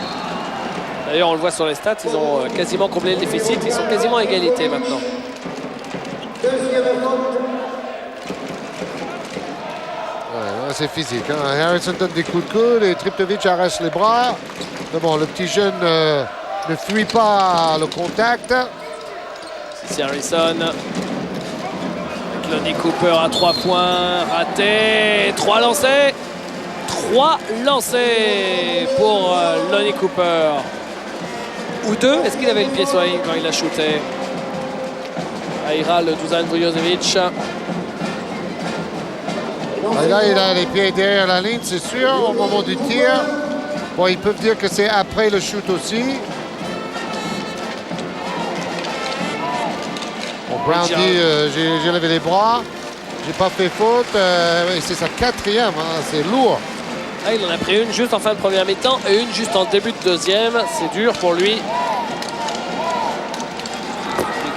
D'ailleurs, on le voit sur les stats, ils ont quasiment comblé le déficit. Ils sont quasiment à égalité maintenant. Ouais, c'est physique. Hein. Harrison donne des coups de coude et Tripkovic arrache les bras. Mais bon, le petit jeune ne fuit pas le contact. Cici Harrison. Lonnie Cooper à 3 points, raté. 3 lancés. 3 lancés pour Lonnie Cooper. Ou 2. Est-ce qu'il avait le pied sur la ligne quand il a shooté? Aira le Dusan Vujovic. Là, il a les pieds derrière la ligne, c'est sûr, au moment du tir. Bon, ils peuvent dire que c'est après le shoot aussi. Bon, Brown dit j'ai levé les bras, j'ai pas fait faute. Et c'est sa 4e, hein, c'est lourd. Ah, il en a pris une juste en fin de première mi-temps et une juste en début de deuxième. C'est dur pour lui. Lui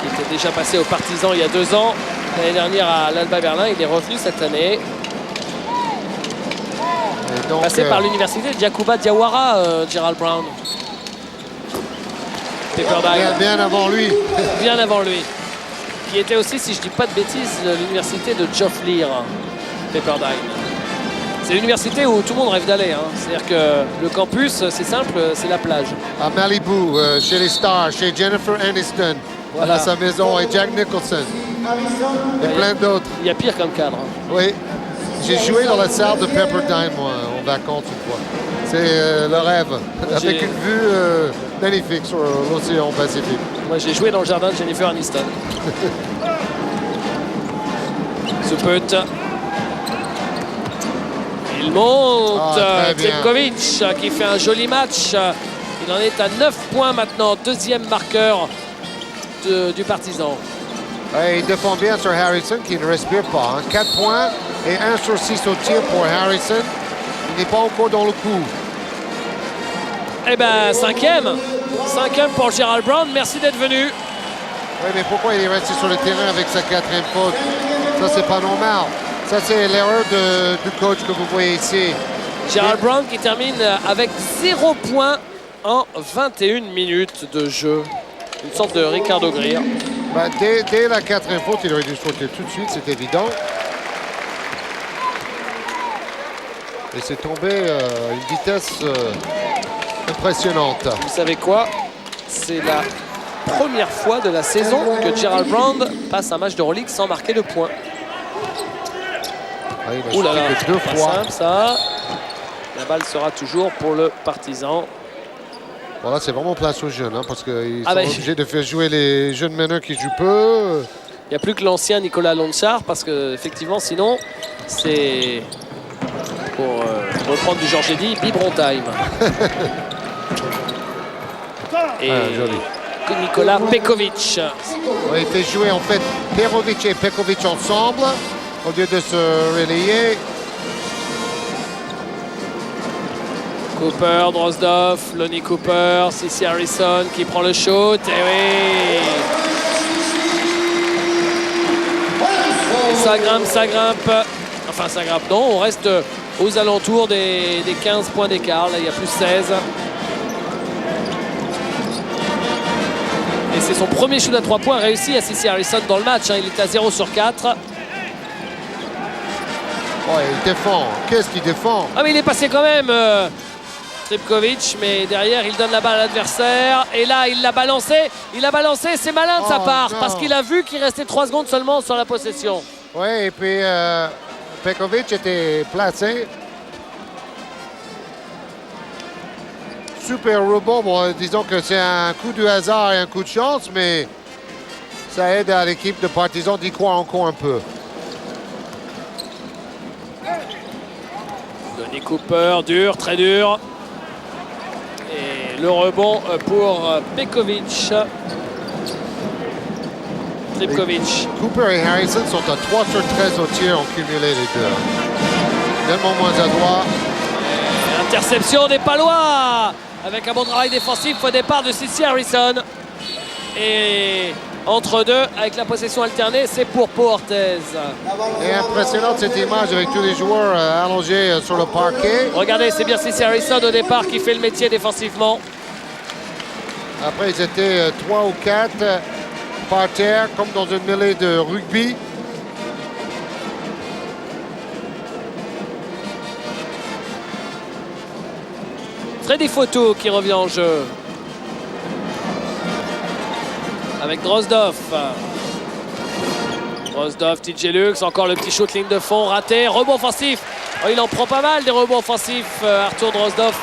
qui était déjà passé aux Partisans il y a 2 ans. L'année dernière à l'Alba Berlin, il est revenu cette année. Donc, passé par l'université de Yacouba Diawara, Gerald Brown. Pepperdine. Bien avant lui. Bien avant lui. Qui était aussi, si je dis pas de bêtises, l'université de Geoff Lear, Pepperdine. C'est l'université où tout le monde rêve d'aller. Hein. C'est-à-dire que le campus, c'est simple, c'est la plage. À Malibu, chez les stars, chez Jennifer Aniston, voilà. À sa maison, et Jack Nicholson. Et plein d'autres. Il y a pire comme cadre. Oui. J'ai joué dans la salle de Pepperdine, moi, en vacances une fois. C'est le rêve, avec une vue magnifique sur l'océan Pacifique. Moi, j'ai joué dans le jardin de Jennifer Aniston. Suput. Il monte. Tripkovic qui fait un joli match. Il en est à 9 points maintenant, deuxième marqueur du Partizan. Ouais, il défend bien sur Harrison qui ne respire pas. Hein. 4 points et 1 sur 6 au tir pour Harrison. Il n'est pas encore dans le coup. Eh bien, 5e. 5e pour Gerald Brown. Merci d'être venu. Oui, mais pourquoi il est resté sur le terrain avec sa 4e faute? Ça, c'est pas normal. Ça, c'est l'erreur du coach que vous voyez ici. Gerald Brown qui termine avec 0 points en 21 minutes de jeu. Une sorte de Ricardo Greer. Bah, dès la 4e faute, il aurait dû sauter tout de suite, c'est évident. Et c'est tombé à une vitesse impressionnante. Vous savez quoi? C'est la première fois de la saison que Gerald Brown passe un match de Euroleague sans marquer de points. Ah, il a shooté 2 fois. Simple, ça. La balle sera toujours pour le Partizan. Bon, là, c'est vraiment place aux jeunes, hein, parce qu'ils sont obligés de faire jouer les jeunes meneurs qui jouent peu. Il n'y a plus que l'ancien Nicolas Lonchar, parce que effectivement, sinon, c'est, pour reprendre du Georges Eddy, Biberon time. Et joli. Nicolas Pekovic. Ouais, il fait jouer en fait Perovic et Pekovic ensemble, au lieu de se relayer. Cooper, Drozdov, Lonnie Cooper, Cici Harrison qui prend le shoot. Et oui! Ça grimpe. Enfin, ça grimpe. Non, on reste aux alentours des 15 points d'écart. Là, il y a plus 16. Et c'est son premier shoot à 3 points réussi à CeCe Harrison dans le match. Hein. Il est à 0 sur 4. Ouais, il défend. Qu'est-ce qu'il défend? Ah mais il est passé quand même, Tripkovic, mais derrière il donne la balle à l'adversaire. Et là il l'a balancé. Il a balancé, c'est malin de sa part. Non. Parce qu'il a vu qu'il restait 3 secondes seulement sur la possession. Oui, et puis Pekovic était placé. Super rebond. Bon, disons que c'est un coup de hasard et un coup de chance, mais ça aide à l'équipe de Partizan d'y croire encore un peu. Donny Cooper, dur, très dur. Et le rebond pour Pekovic. Tripkovic. Cooper et Harrison sont à 3 sur 13 au tir en cumulé les deux. Tellement moins adroit. Interception des Palois avec un bon travail défensif au départ de CeCe Harrison. Et entre deux, avec la possession alternée, c'est pour Pau Orthez. Et impressionnante cette image avec tous les joueurs allongés sur le parquet. Regardez, c'est bien CeCe Harrison au départ qui fait le métier défensivement. Après, ils étaient 3 ou 4 par terre, comme dans une mêlée de rugby. Freddy Foto qui revient en jeu. Avec Drozdov. Drozdov, TJ Lux, encore le petit shoot ligne de fond raté. Rebond offensif. Oh, il en prend pas mal des rebonds offensifs, Arthur Drozdov,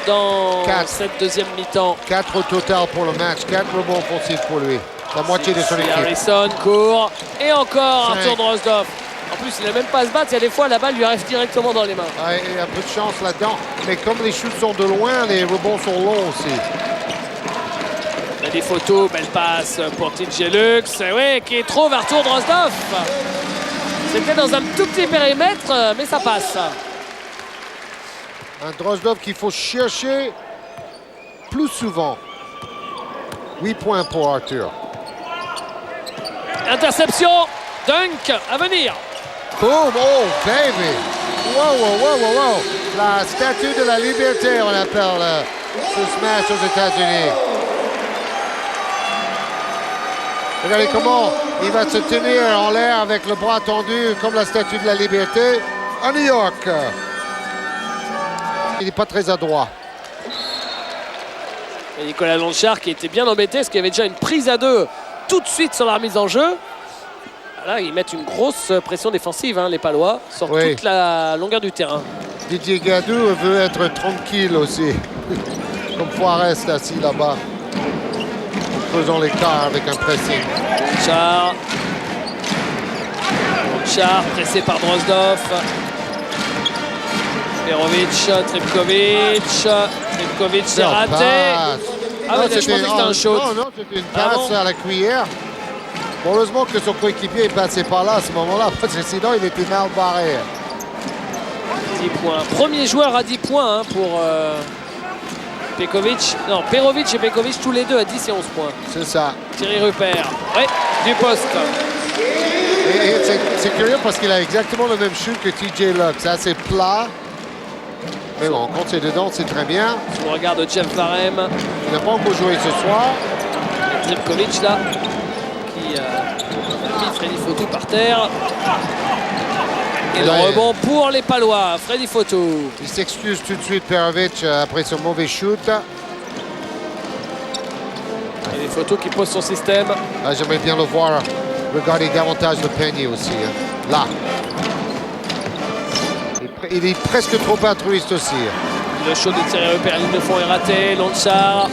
dans cette deuxième mi-temps. 4 au total pour le match, 4 rebonds offensifs pour lui. La moitié de son équipe. Harrison court. Et encore Arthur Drozdov. En plus, il n'a même pas à se battre. Il y a des fois, la balle lui arrive directement dans les mains. Ouais, il y a un peu de chance là-dedans. Mais comme les shoots sont de loin, les rebonds sont longs aussi. Il y a des photos, belle passe pour TJ Lux. Oui, qui trouve Arthur Drozdov. C'était dans un tout petit périmètre, mais ça passe. Un Drozdov qu'il faut chercher plus souvent. 8 points pour Arthur. Interception, dunk à venir. Boom, oh baby. Wow, wow, wow, wow, wow. La statue de la liberté, on appelle ce smash aux États-Unis. Regardez comment il va se tenir en l'air avec le bras tendu comme la statue de la liberté à New York. Il n'est pas très adroit. Et Nicolas Lonchard qui était bien embêté parce qu'il y avait déjà une prise à 2 tout de suite sur la remise en jeu. Là, ils mettent une grosse pression défensive, hein, les Palois, sur toute la longueur du terrain. Didier Gadou veut être tranquille aussi. Comme Juarez assis là-bas. Faisons l'écart avec un pressing. Lonchard pressé par Drozdov. Perovic, Tripkovic. Tripkovic, c'est raté. Ah ouais, je pensais que c'était un shoot. Non, c'était une passe à la cuillère. Heureusement que son coéquipier est passé par là à ce moment-là, parce que sinon il était mal barré. 10 points. Premier joueur à 10 points hein, pour Pekovic. Non, Perovic et Pekovic tous les deux à 10 et 11 points. C'est ça. Thierry Rupert. Oui, du poste. Et c'est curieux parce qu'il a exactement le même shoot que TJ Lux. C'est assez plat. Mais bon, quand c'est dedans, c'est très bien. Sous le regard de Jeff Varem. Il n'a pas encore joué ce soir. Et Tripkovic là, qui a mis Freddy Foto par terre. Et le rebond pour les Palois. Freddy Foto. Il s'excuse tout de suite, Perovic, après ce mauvais shoot. Et les photos qui posent son système. Ah, j'aimerais bien le voir regarder davantage le panier aussi. Hein. Là. Il est presque trop altruiste aussi. Le show de Thierry Rupert, ligne de fond est raté. Lonchard.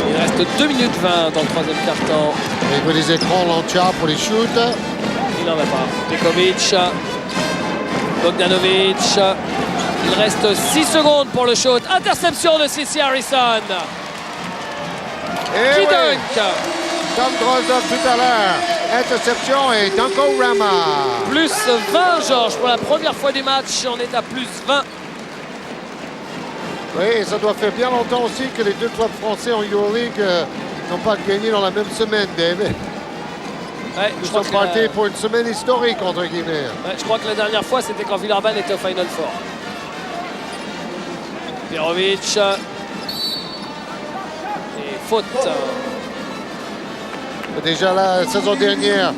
Il reste 2 minutes 20 dans le troisième quart-temps. Il veut les écrans Lonchard pour les shoots. Il n'en a pas. Pekovic. Bogdanovic. Il reste 6 secondes pour le shoot. Interception de CeCe Harrison. Et qui dunk. Comme Drozdov tout à l'heure. Interception et Dunkorama. Plus 20, Georges, pour la première fois du match. On est à plus 20. Oui, et ça doit faire bien longtemps aussi que les deux clubs français en Euroleague n'ont pas gagné dans la même semaine, David. Ouais, Nous sommes partis pour une semaine historique, entre guillemets. Ouais, je crois que la dernière fois, c'était quand Villeurbanne était au Final Four. Perovic. faute. Déjà la saison dernière,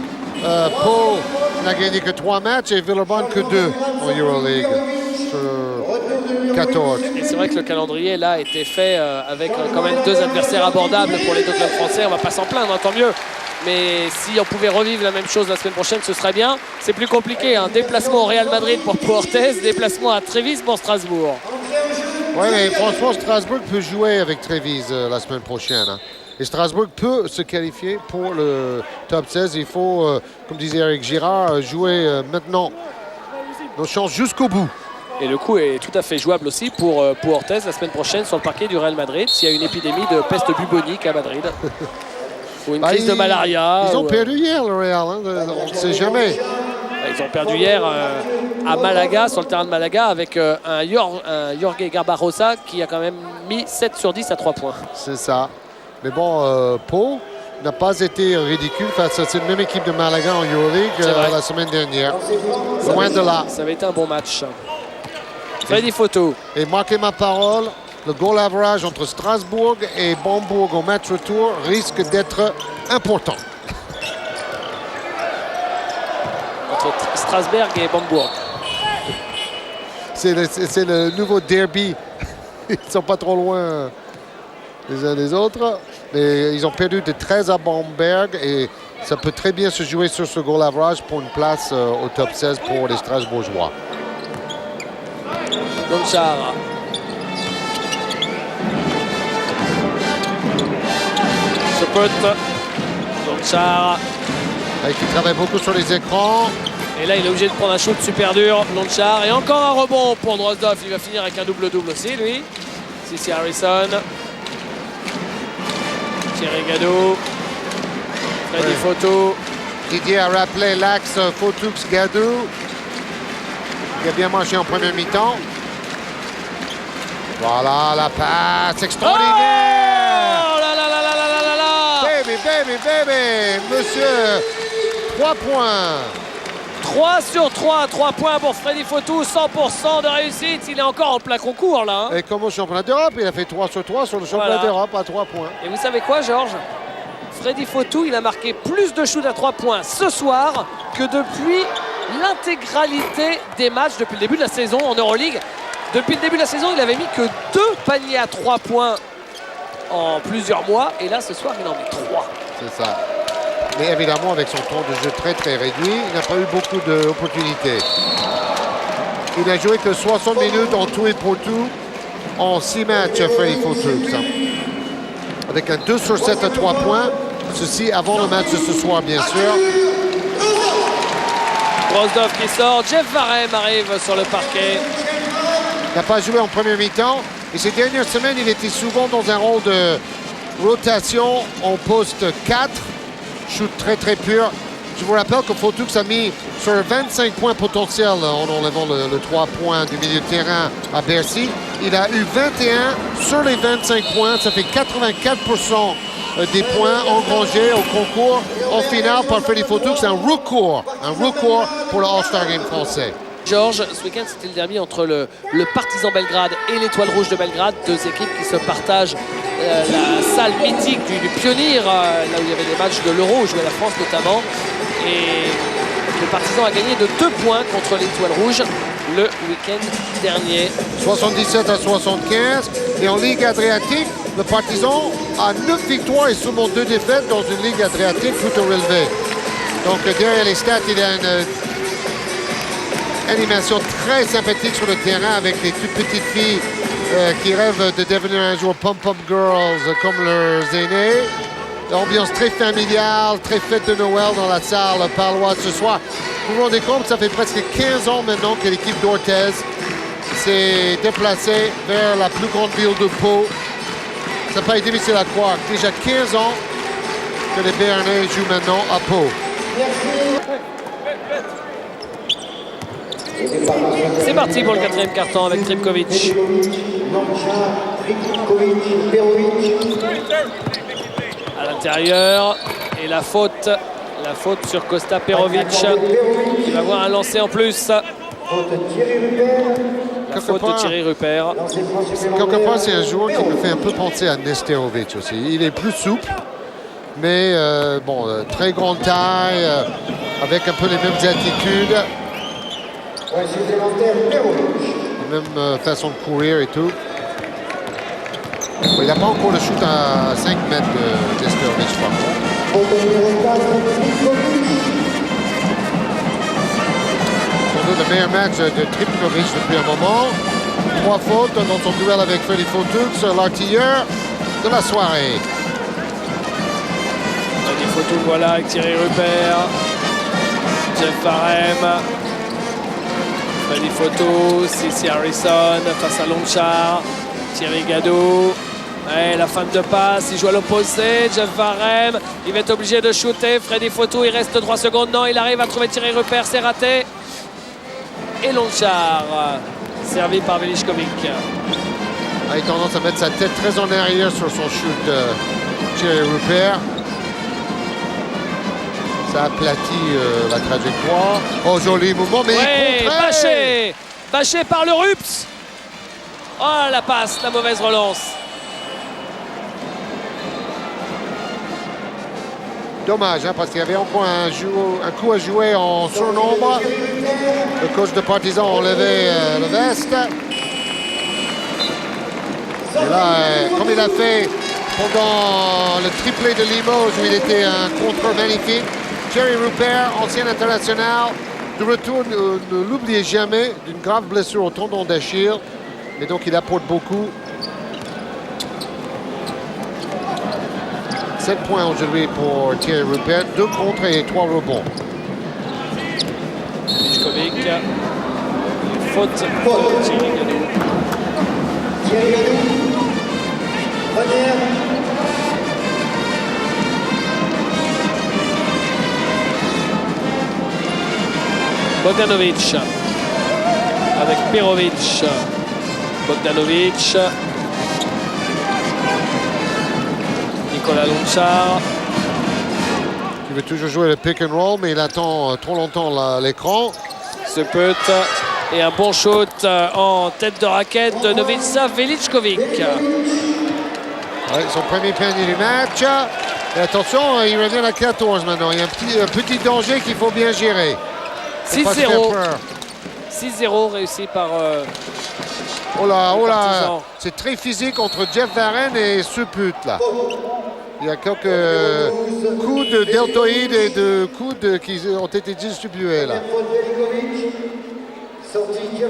Pau n'a gagné que 3 matchs et Villeurbanne que 2 en Euroleague sur 14. Et c'est vrai que le calendrier là a été fait avec quand même 2 adversaires abordables pour les 2 clubs français. On va pas s'en plaindre, hein, tant mieux. Mais si on pouvait revivre la même chose la semaine prochaine, ce serait bien. C'est plus compliqué, hein. Déplacement au Real Madrid pour Pau Orthez, déplacement à Trévise pour Strasbourg. Oui, mais franchement, Strasbourg peut jouer avec Trévise la semaine prochaine. Hein. Et Strasbourg peut se qualifier pour le top 16. Il faut, comme disait Eric Girard, jouer maintenant nos chances jusqu'au bout. Et le coup est tout à fait jouable aussi pour Orthez la semaine prochaine sur le parquet du Real Madrid s'il y a une épidémie de peste bubonique à Madrid. Ou une crise de malaria. Ils ont perdu hier, le Real. Hein, on ne sait jamais. Ils ont perdu hier à Malaga, sur le terrain de Malaga, avec un Jorge Garbarosa qui a quand même mis 7 sur 10 à 3 points. C'est ça. Mais bon, Pau n'a pas été ridicule face à cette même équipe de Malaga en Euroleague la semaine dernière. Loin de là. Ça avait été un bon match. Freddy Photo. Et marquez ma parole, le goal average entre Strasbourg et Bambourg au match retour risque d'être important. Entre Strasbourg et Bambourg. C'est le nouveau derby. Ils ne sont pas trop loin les uns des autres. Mais ils ont perdu de 13 à Bamberg et ça peut très bien se jouer sur ce goal average pour une place au top 16 pour les Strasbourgeois. Donchar. Sopot. Donchar. Qui travaille beaucoup sur les écrans. Et là, il est obligé de prendre un shoot super dur. Donchar. Et encore un rebond pour Drozdov. Il va finir avec un double-double aussi, lui. Cici Harrison. Thierry Gadot. Freddy Photo. Didier a rappelé l'axe Photoux-Gadot. Il a bien marché en première mi-temps. Voilà la passe extraordinaire. Oh là là là là là là là. Baby, monsieur. 3 points. 3 sur 3, 3 points pour Freddy Photo, 100% de réussite. Il est encore en plein concours là. Hein. Et comme au championnat d'Europe, il a fait 3 sur 3 sur le championnat d'Europe à 3 points. Et vous savez quoi, Georges? Freddy Photo, il a marqué plus de shoots à 3 points ce soir que depuis l'intégralité des matchs depuis le début de la saison en Euroleague. Depuis le début de la saison, il avait mis que 2 paniers à 3 points en plusieurs mois. Et là, ce soir, il en met 3. C'est ça. Mais évidemment, avec son temps de jeu très réduit, il n'a pas eu beaucoup d'opportunités. Il n'a joué que 60 minutes en tout et pour tout en 6 matchs, Freddy Photo. Avec un 2 sur 7 à 3 points. Ceci avant le match de ce soir, bien sûr. Drozdov qui sort. Jeff Varem arrive sur le parquet. Il n'a pas joué en première mi-temps. Et ces dernières semaines, il était souvent dans un rôle de rotation en poste 4. Shoot très pur. Je vous rappelle que Photoux a mis sur 25 points potentiels en enlevant le 3 points du milieu de terrain à Bercy. Il a eu 21 sur les 25 points. Ça fait 84% des points engrangés au concours en finale par Freddy Photoux. C'est un record pour le All-Star Game français. Georges, ce week-end, c'était le derby entre le Partizan Belgrade et l'Étoile Rouge de Belgrade. 2 équipes qui se partagent la salle mythique du Pionnier, là où il y avait des matchs de l'Euro, où jouait la France notamment. Et le Partizan a gagné de 2 points contre l'Étoile Rouge le week-end dernier. 77 à 75. Et en Ligue Adriatique, le Partizan a 9 victoires et seulement 2 défaites dans une Ligue Adriatique plutôt relevée. Donc derrière les stats, il y a une animation très sympathique sur le terrain avec des toutes petites filles qui rêvent de devenir un jour pom-pom girls comme leurs aînés. Ambiance très familiale, très fête de Noël dans la salle paloise ce soir. Vous vous rendez compte, ça fait presque 15 ans maintenant que l'équipe d'Orthez s'est déplacée vers la plus grande ville de Pau. Ça n'a pas été difficile à croire. Déjà 15 ans que les Béarnais jouent maintenant à Pau. C'est parti pour le 4e quart-temps avec Tripkovic. À l'intérieur. Et la faute sur Costa Perovic. Il va avoir un lancer en plus. La faute de Thierry Rupert. Quelque part, c'est un joueur qui me fait un peu penser à Nesterovic aussi. Il est plus souple, mais très grande taille, avec un peu les mêmes attitudes. La même façon de courir et tout. Il n'a pas encore le shoot à 5 mètres de Nesterovic par contre. Le meilleur match de Tripkovic depuis un moment. 3 fautes dans son duel avec Freddy Fotouk, l'artilleur de la soirée. Freddy Fotouk, voilà, avec Thierry Rupert. Jeff Varem. Freddy Fotouk, Cici Harrison face à Longchar. Thierry Gadot. Et la fin de passe, il joue à l'opposé. Jeff Varem, il va être obligé de shooter. Freddy Fotouk, il reste 3 secondes. Non, il arrive à trouver Thierry Rupert, c'est raté. Et Longchar, servi par Veličković. Il a tendance à mettre sa tête très en arrière sur son shoot, Thierry Rupert. Ça aplatit la trajectoire. Oh, joli mouvement, mais ouais, bâché par le Rups. Oh, la passe, la mauvaise relance. Dommage, hein, parce qu'il y avait encore un coup à jouer en surnombre. Le coach de Partizan a enlevé le veste. Et là, comme il a fait pendant le triplé de Limoges, où il était un contrôle magnifique, Thierry Rupert, ancien international, de retour, ne l'oubliez jamais, d'une grave blessure au tendon d'Achille. Et donc, il apporte beaucoup. 7 points aujourd'hui pour Thierry Rupert, 2 contres et 3 rebonds. Veličković, faute de Thierry Gadot. Thierry Gadot, première. Bogdanović avec Perovic. Bogdanović. Nicolas Longchar. Il veut toujours jouer le pick and roll, mais il attend trop longtemps l'écran. Ce put et un bon shoot en tête de raquette de Novica Veličković. Ouais, son premier panier du match. Et attention, il revient à 14 maintenant. Il y a un petit danger qu'il faut bien gérer. 6-0. 6-0 réussi par... oh là, c'est très physique entre Jeff Varem et ce put là. Il y a quelques coups de deltoïdes et de coudes qui ont été distribués là.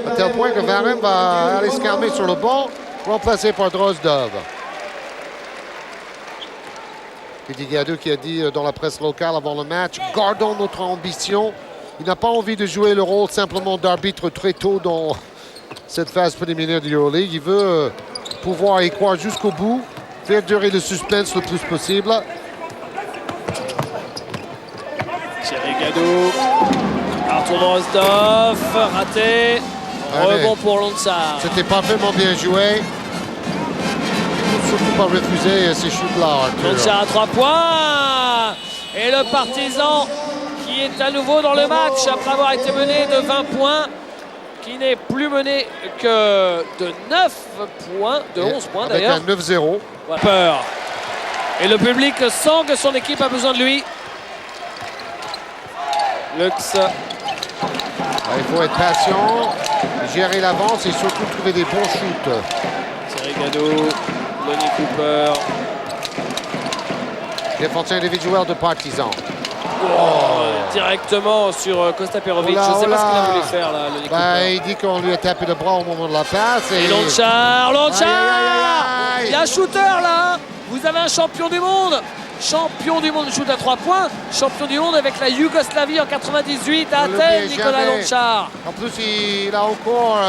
À tel point que Varem va aller se calmer sur le banc, remplacé par Drozdov. Eddie Gadot qui a dit dans la presse locale avant le match, gardons notre ambition. Il n'a pas envie de jouer le rôle simplement d'arbitre très tôt dans cette phase préliminaire de l'Euroleague. Il veut pouvoir y croire jusqu'au bout, faire durer le suspense le plus possible. Thierry Gadot, Arthur Drozdov, raté. Rebond pour Longchar. C'était parfaitement bien joué. Il ne faut surtout pas refuser ces shoots-là. Longchar à 3 points. Et le Partizan qui est à nouveau dans le match après avoir été mené de 20 points, qui n'est plus mené que de 9 points, de 11 points d'ailleurs. Avec un 9-0. Peur. Et le public sent que son équipe a besoin de lui. Lux. Il faut être patient, gérer l'avance et surtout trouver des bons shoots. Thierry Gadot, Lonnie Cooper. Défenseur individuel de Partizan. Directement sur Costa Perovic. Je ne sais pas ce qu'il a voulu faire là, Lonnie Cooper. Il dit qu'on lui a tapé le bras au moment de la passe. Et Longchar. Il y a un shooter là. Vous avez un champion du monde. Champion du monde de shoot à 3 points. Champion du monde avec la Yougoslavie en 98 à Athènes, Nicolas Longchar. En plus, il a encore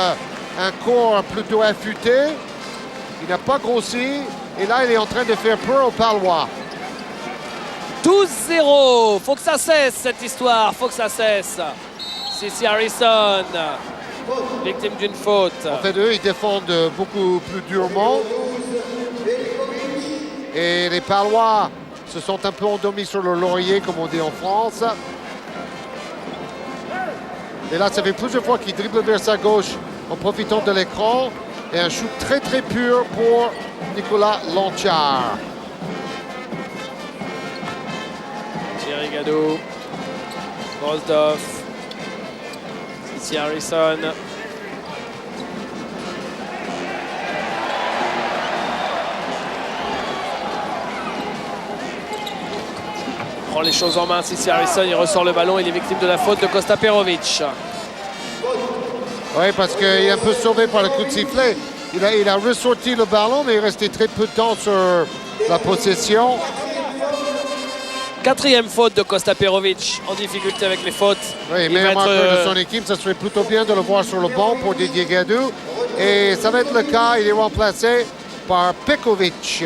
un corps plutôt affûté. Il n'a pas grossi. Et là, il est en train de faire peur aux Palois. 12-0. Faut que ça cesse cette histoire. Faut que ça cesse. Cici Harrison, victime d'une faute. En fait, eux, ils défendent beaucoup plus durement. Et les Palois se sont un peu endormis sur le laurier, comme on dit en France. Et là, ça fait plusieurs fois qu'il dribble vers sa gauche en profitant de l'écran. Et un shoot très très pur pour Nicolas Lonchar. Thierry Gadot, Drozdov, Cici Harrison. Prend les choses en main, Cici Harrison, il ressort le ballon, il est victime de la faute de Kosta Perovic. Oui, parce qu'il est un peu sauvé par le coup de sifflet. Il a ressorti le ballon, mais il restait très peu de temps sur la possession. Quatrième faute de Kosta Perovic, en difficulté avec les fautes. Oui, meilleur marqueur de son équipe, ça serait plutôt bien de le voir sur le banc pour Didier Gadou. Et ça va être le cas, il est remplacé par Pekovic.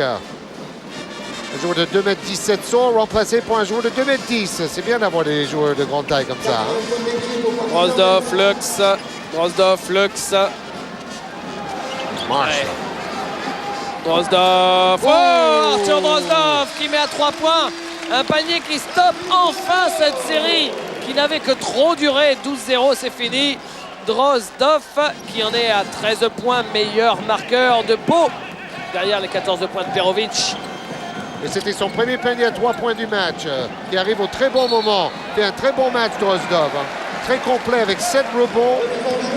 Un joueur de 2,17 m sort, remplacé par un joueur de 2,10 m. C'est bien d'avoir des joueurs de grande taille comme ça. Hein? Drozdov, Lux. Drozdov, Lux. Marche. Drozdov. Oh, Arthur Drozdov qui met à 3 points. Un panier qui stoppe enfin cette série qui n'avait que trop duré. 12-0, c'est fini. Drozdov qui en est à 13 points, meilleur marqueur de Pau. Derrière les 14 points de Perovic. Et c'était son premier panier à 3 points du match, qui arrive au très bon moment. Il fait un très bon match, Drozdov. Hein. Très complet avec 7 rebonds,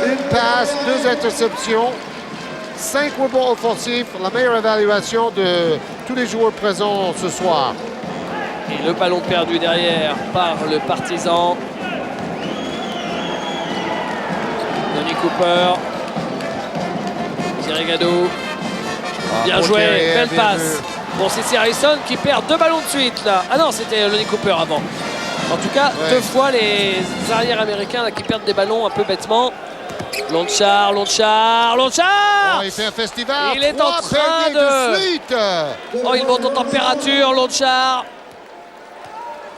1 passe, 2 interceptions, 5 rebonds offensifs. La meilleure évaluation de tous les joueurs présents ce soir. Et le ballon perdu derrière par le Partizan. Tony Cooper. Thierry Gadot. Bien joué, belle passe. Bon, c'est Harrison qui perd 2 ballons de suite là. Ah non, c'était Lonnie Cooper avant. En tout cas, 2 fois les arrières américains là, qui perdent des ballons un peu bêtement. Lonchar. Oh, il fait un festival. Il est en train de suite. Oh, il monte en température, Lonchar.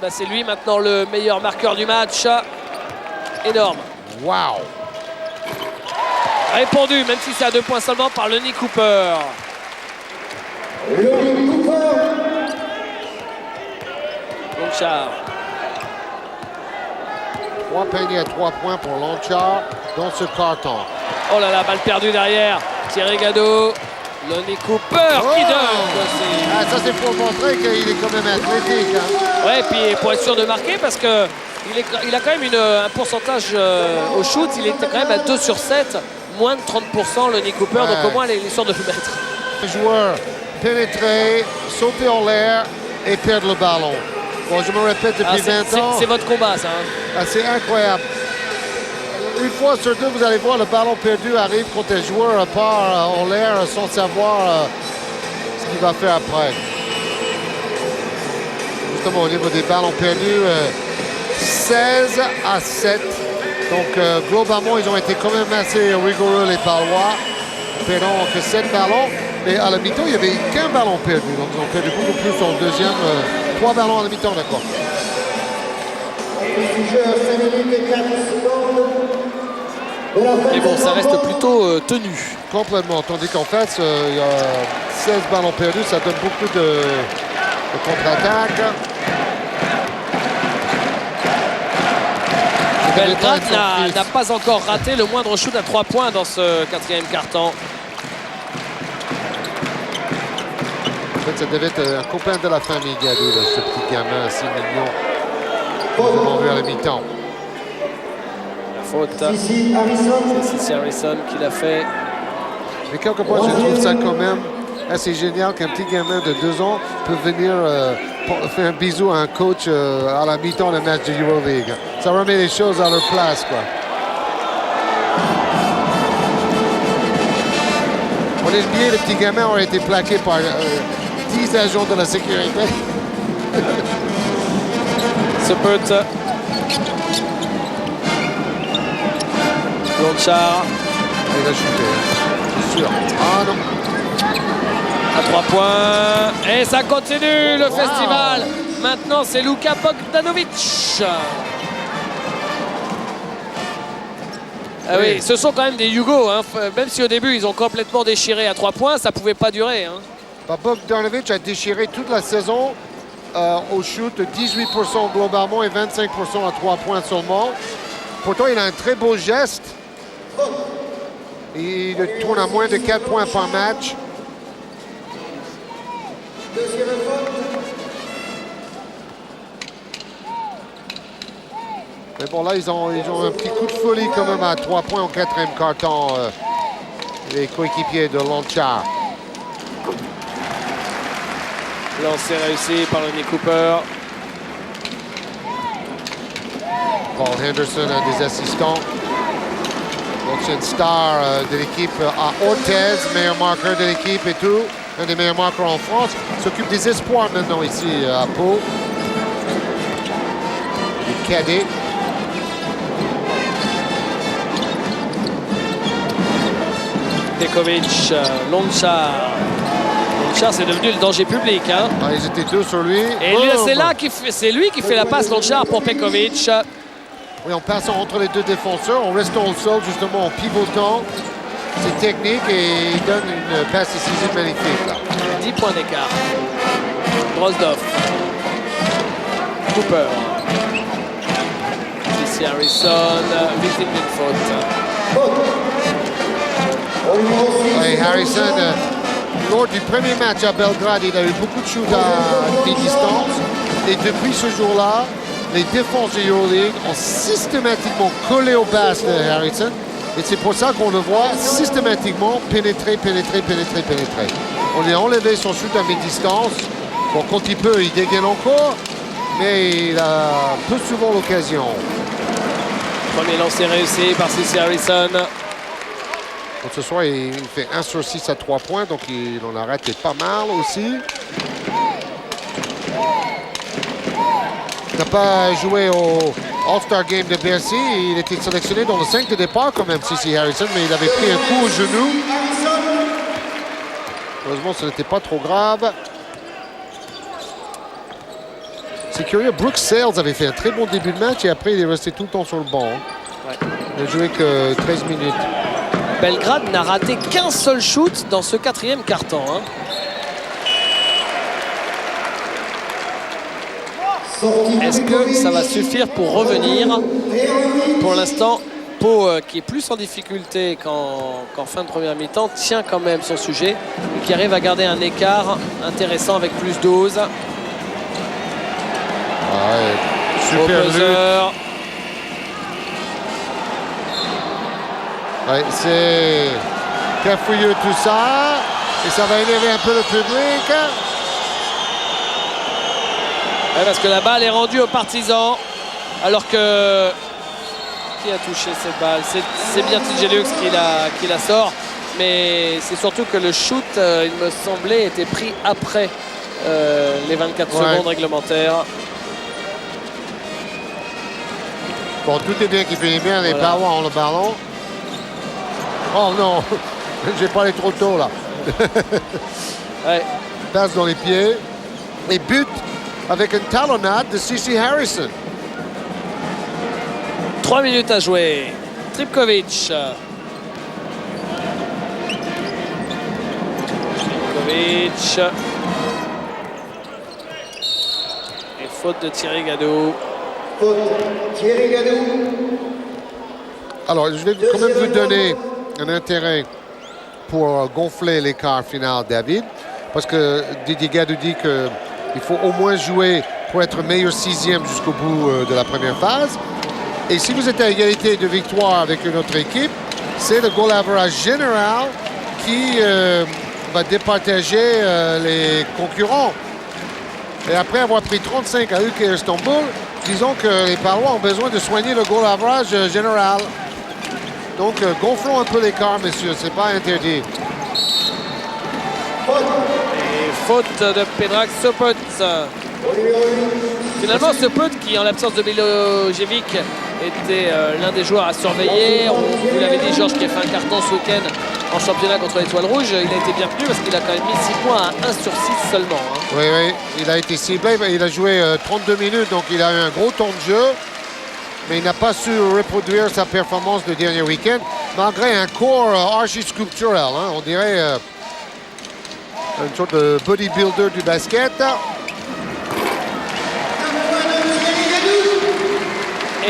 Bah, c'est lui maintenant le meilleur marqueur du match. Énorme. Wow. Répondu, même si c'est à 2 points seulement, par Lonnie Cooper. Lonchar. 3 paniers à 3 points pour Lonchar dans ce carton. Oh là là, balle perdue derrière. Thierry Gadot. Lonnie Cooper qui donne. Ah, ça c'est pour montrer qu'il est quand même athlétique. Hein. Ouais, et puis pour être sûr de marquer, parce qu'il a quand même un pourcentage au shoot. Il était quand même à 2 sur 7, moins de 30%, Lonnie Cooper. Donc au moins, il est sûr de le mettre. Le joueur pénétrer, sauter en l'air et perdre le ballon. Bon, je me répète depuis 20 ans. C'est votre combat, ça. Hein. Ah, c'est incroyable. Une fois sur deux, vous allez voir le ballon perdu arrive quand un joueur part en l'air sans savoir ce qu'il va faire après. Justement, au niveau des ballons perdus, 16 à 7. Donc, globalement, ils ont été quand même assez rigoureux, les Palois, perdant que 7 ballons. Mais à la mi-temps, il n'y avait qu'un ballon perdu. Donc, ils ont perdu beaucoup plus en deuxième. 3 ballons à la mi-temps, d'accord. Mais bon, ça reste plutôt tenu. Complètement. Tandis qu'en fait, il y a 16 ballons perdus. Ça donne beaucoup de contre-attaques. Belgrade n'a pas encore raté le moindre shoot à 3 points dans ce 4e quart-temps. En fait, ça devait être un copain de la famille, Gadou, ce petit gamin à 6 millions. Nous avons vu à la mi-temps. La faute. C'est Cici Harrison qui l'a fait. Mais quelque part, je trouve ça quand même assez génial qu'un petit gamin de 2 ans peut venir faire un bisou à un coach à la mi-temps d'un match de Euroleague. Ça remet les choses à leur place, quoi. En NBA, le petit gamin aurait été plaqué par 10 agents de la sécurité. Ce peut. Lonchar. Il a chuté, c'est sûr. Ah non. À 3 points. Et ça continue le festival. Maintenant, c'est Luka Bogdanovic. Ah oui, ce sont quand même des Yougos. Hein. Même si au début, ils ont complètement déchiré à 3 points, ça ne pouvait pas durer. Hein. Bogdanovic a déchiré toute la saison au shoot, 18% globalement et 25% à 3 points seulement. Pourtant, il a un très beau geste. Il tourne à moins de 4 points par match. Deuxième faute. Mais bon, là, ils ont un petit coup de folie quand même à 3 points au 4e carton. Les coéquipiers de Lonchar. Lancé réussi par Lenny Cooper. Paul Henderson, un des assistants. L'ancienne star de l'équipe à Orthez, meilleur marqueur de l'équipe et tout. Un des meilleurs marqueurs en France. S'occupe des espoirs maintenant ici à Pau. Les cadets. Pekovic, Lonchar. Lonchar, c'est devenu le danger public. Hein. Ah, ils étaient deux sur lui. Et c'est lui qui fait la passe, Lonchar, pour Pekovic. Oui, en passant entre les deux défenseurs, en restant au sol, justement, en pivotant. C'est technique et il donne une passe décisive magnifique. Là. 10 points d'écart. Drozdov. Cooper. Ici Harrison, victime d'une faute. Oui, Harrison, lors du premier match à Belgrade, il a eu beaucoup de shoots à mi-distance. Et depuis ce jour-là, les défenses de EuroLeague ont systématiquement collé au basket de Harrison. Et c'est pour ça qu'on le voit systématiquement pénétrer. On lui a enlevé son shoot à mi-distance. Bon, quand il peut, il dégaine encore. Mais il a peu souvent l'occasion. Premier lancer réussi par C.C. Harrison. Donc ce soir, il fait 1 sur 6 à 3 points. Donc il en a raté pas mal aussi. Il n'a pas joué au All-Star Game de Bercy. Il était sélectionné dans le 5 de départ quand même, C.C. Harrison, mais il avait pris un coup au genou. Heureusement, ce n'était pas trop grave. C'est curieux, Brooks Sales avait fait un très bon début de match et après il est resté tout le temps sur le banc. Ouais. Il n'a joué que 13 minutes. Belgrade n'a raté qu'un seul shoot dans ce 4e quart-temps. Hein. Est-ce que ça va suffire pour revenir? Pour l'instant, Pau, qui est plus en difficulté qu'en fin de première mi-temps, tient quand même son sujet et qui arrive à garder un écart intéressant avec plus 12. Ouais, super lutte. Ouais, c'est cafouilleux tout ça. Et ça va énerver un peu le public. Ouais, parce que la balle est rendue aux partisans. Alors que... Qui a touché cette balle? C'est bien TJ Lux qui la sort. Mais c'est surtout que le shoot, il me semblait, était pris après les 24 secondes réglementaires. Bon, tout est bien qui finit bien. Les Balois ont le ballon. Oh non, j'ai pas allé trop tôt là. Ouais. Passe dans les pieds. Et but avec une talonnade de C.C. Harrison. 3 minutes à jouer. Tripkovic. Et faute de Thierry Gadou. Faute, Thierry Gadou. Alors, je vais quand même vous donner un intérêt pour gonfler l'écart final, David. Parce que Didier Gadou dit qu'il faut au moins jouer pour être meilleur 6e jusqu'au bout de la première phase. Et si vous êtes à égalité de victoire avec une autre équipe, c'est le goal average général qui va départager les concurrents. Et après avoir pris 35 à UK Istanbul, disons que les Palois ont besoin de soigner le goal average général. Donc gonflons un peu l'écart, messieurs, c'est pas interdit. Et faute de Predrag Sopot. Finalement, Sopot qui, en l'absence de Milojevic, était l'un des joueurs à surveiller. Vous l'avez dit, Georges, qui a fait un carton ce week-end en championnat contre l'Étoile Rouge. Il a été bien tenu parce qu'il a quand même mis 6 points à 1 sur 6 seulement. Hein. Oui, oui, il a été ciblé. Il a joué 32 minutes, donc il a eu un gros temps de jeu. Mais il n'a pas su reproduire sa performance du dernier week-end, malgré un corps archi-sculpturel. Hein, on dirait une sorte de bodybuilder du basket.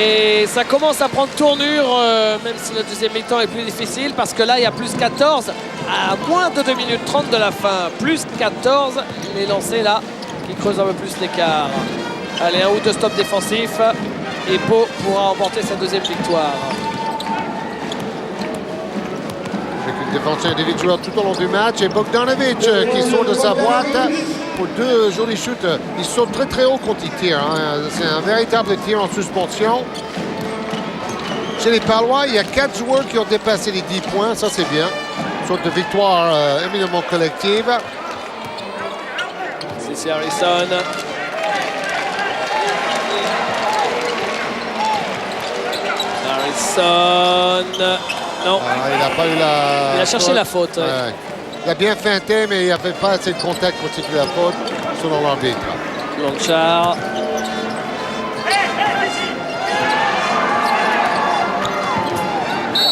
Et ça commence à prendre tournure, même si le deuxième mi-temps est plus difficile, parce que là, il y a plus 14 à moins de 2 minutes 30 de la fin. Plus 14, les lancers là, qui creusent un peu plus l'écart. Allez, un ou deux stops défensifs, et Pau pourra remporter sa deuxième victoire. Avec une défense individuelle tout au long du match, et Bogdanovic qui sort de sa boîte pour deux jolis shoots. Il saute très très haut quand il tire, hein. C'est un véritable tir en suspension. Chez les Palois, il y a 4 joueurs qui ont dépassé les 10 points, ça c'est bien. Une sorte de victoire éminemment collective. C'est Harrison. Harrison. Non. Il n'a pas eu la... Il a cherché la faute. Ouais. Ouais. Il a bien feinté, mais il n'y avait pas assez de contact pour tirer la faute, selon l'arbitre. Blanchard.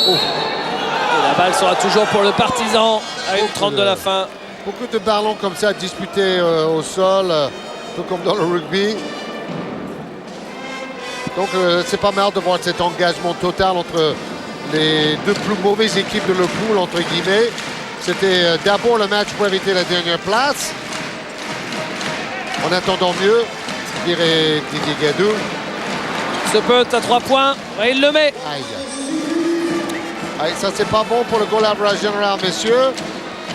Oh. Et la balle sera toujours pour le Partizan à 1:30 de la fin. Beaucoup de ballons comme ça disputés au sol, un peu comme dans le rugby. Donc c'est pas mal de voir cet engagement total entre les deux plus mauvaises équipes de le pool, entre guillemets. C'était d'abord le match pour éviter la dernière place. En attendant mieux, dirait Didier Gadou. Ce peut à 3 points, et il le met. Aïe. Aïe, ça c'est pas bon pour le goal average général, messieurs.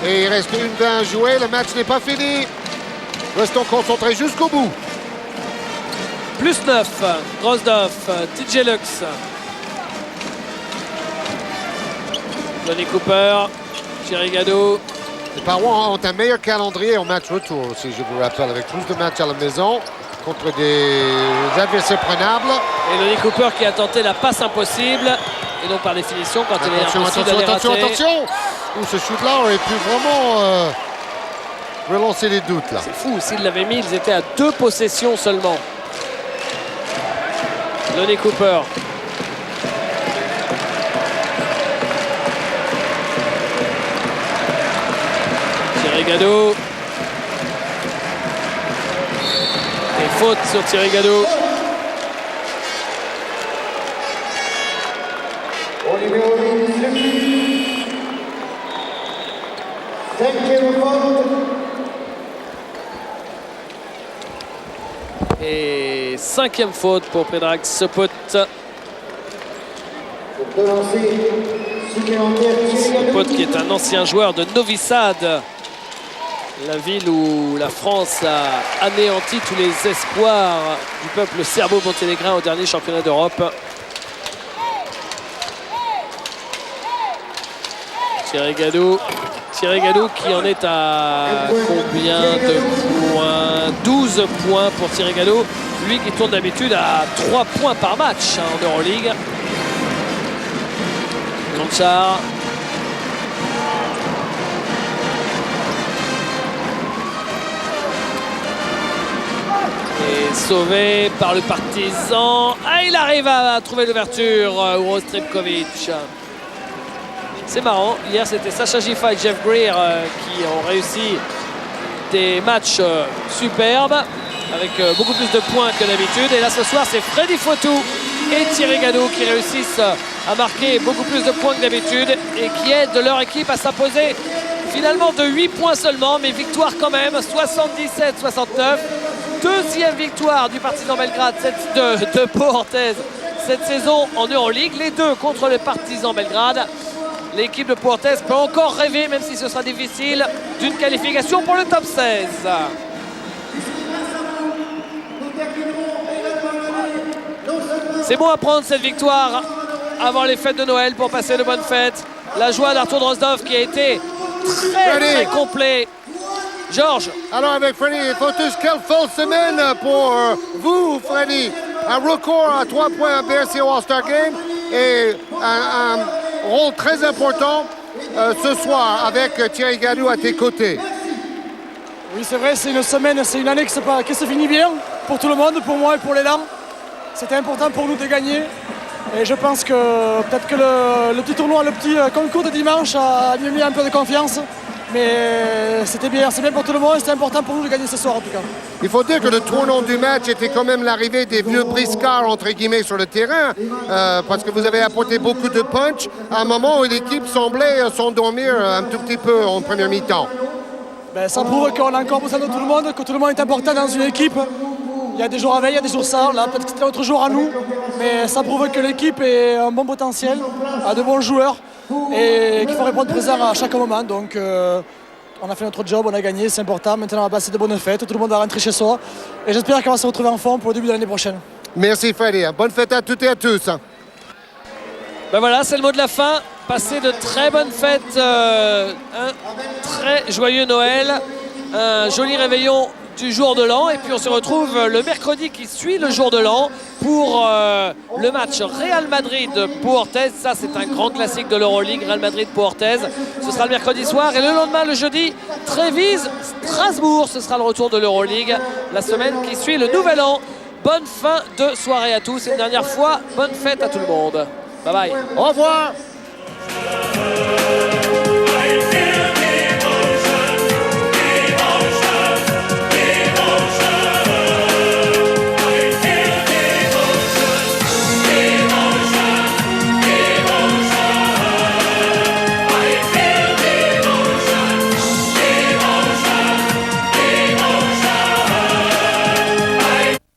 Et il reste 1:20 à jouer, le match n'est pas fini. Restons concentrés jusqu'au bout. Plus 9, Drozdov, TJ Lux. Lonnie Cooper, Thierry Gadou. Les Parois ont un meilleur calendrier au match retour aussi, je vous rappelle, avec plus de matchs à la maison contre des adversaires prenables. Et Lonnie Cooper qui a tenté la passe impossible. Et donc par définition, quand il est impossible d'aller rater... Attention. Ouh, ce shoot-là aurait pu vraiment relancer les doutes là. C'est fou, s'ils l'avaient mis, ils étaient à 2 possessions seulement. Lonnie Cooper. Thierry Gadou. Et faute sur Thierry Gadou. Au numéro 8, 5e faute. Et 5e faute pour Predrag Sopot. Pour relancer supplémentaire Thierry Gadou. Sopot qui est un ancien joueur de Novi Sad, la ville où la France a anéanti tous les espoirs du peuple serbo-monténégrin au dernier championnat d'Europe. Thierry Gadou qui en est à combien de points? 12 points pour Thierry Gadou. Lui qui tourne d'habitude à 3 points par match en Euroleague. Blanchard. Et sauvé par le Partizan. Ah, il arrive à trouver l'ouverture, Uroš Tripković. C'est marrant, hier c'était Sacha Gifa et Jeff Greer qui ont réussi des matchs superbes avec beaucoup plus de points que d'habitude. Et là ce soir c'est Freddy Fotou et Thierry Gadou qui réussissent à marquer beaucoup plus de points que d'habitude et qui aident leur équipe à s'imposer finalement de 8 points seulement, mais victoire quand même, 77-69. Deuxième victoire du Partizan Belgrade de Pau Orthez cette saison en Euroleague, les deux contre le Partizan Belgrade. L'équipe de Pau Orthez peut encore rêver, même si ce sera difficile, d'une qualification pour le top 16. C'est bon à prendre cette victoire avant les fêtes de Noël pour passer de bonnes fêtes. La joie d'Artur Drozdov qui a été très complet. Georges. Alors avec Freddy Fotus, quelle folle semaine pour vous, Freddy. Un record à 3 points à BRC au All-Star Game et un rôle très important ce soir avec Thierry Gadou à tes côtés. Oui, c'est vrai, c'est une semaine, c'est une année qui se finit bien pour tout le monde, pour moi et pour l'élan. C'était important pour nous de gagner. Et je pense que peut-être que le petit tournoi, le petit concours de dimanche a mis un peu de confiance. Mais c'était bien, c'est bien pour tout le monde et c'était important pour nous de gagner ce soir en tout cas. Il faut dire que le tournant du match était quand même l'arrivée des vieux briscards, entre guillemets, sur le terrain, parce que vous avez apporté beaucoup de punch à un moment où l'équipe semblait s'endormir un tout petit peu en première mi-temps. Ben, ça prouve qu'on a encore besoin de tout le monde, que tout le monde est important dans une équipe. Il y a des jours à veille, il y a des jours ça, là peut-être que c'était notre jour à nous, mais ça prouve que l'équipe a un bon potentiel, a de bons joueurs et qu'il faut répondre présent à chaque moment. Donc on a fait notre job, on a gagné, c'est important. Maintenant on va passer de bonnes fêtes, tout le monde va rentrer chez soi et j'espère qu'on va se retrouver en forme pour le début de l'année prochaine. Merci Freddy, bonne fête à toutes et à tous. Ben voilà, c'est le mot de la fin. Passez de très bonnes fêtes, un très joyeux Noël, un joli réveillon du jour de l'an et puis on se retrouve le mercredi qui suit le jour de l'an pour le match Real Madrid-Pau-Orthez. Ça c'est un grand classique de l'Euroleague, Real Madrid-Pau-Orthez. Ce sera le mercredi soir et le lendemain, le jeudi, Trévise-Strasbourg. Ce sera le retour de l'Euroleague la semaine qui suit le nouvel an. Bonne fin de soirée à tous et une dernière fois, bonne fête à tout le monde. Bye bye. Au revoir.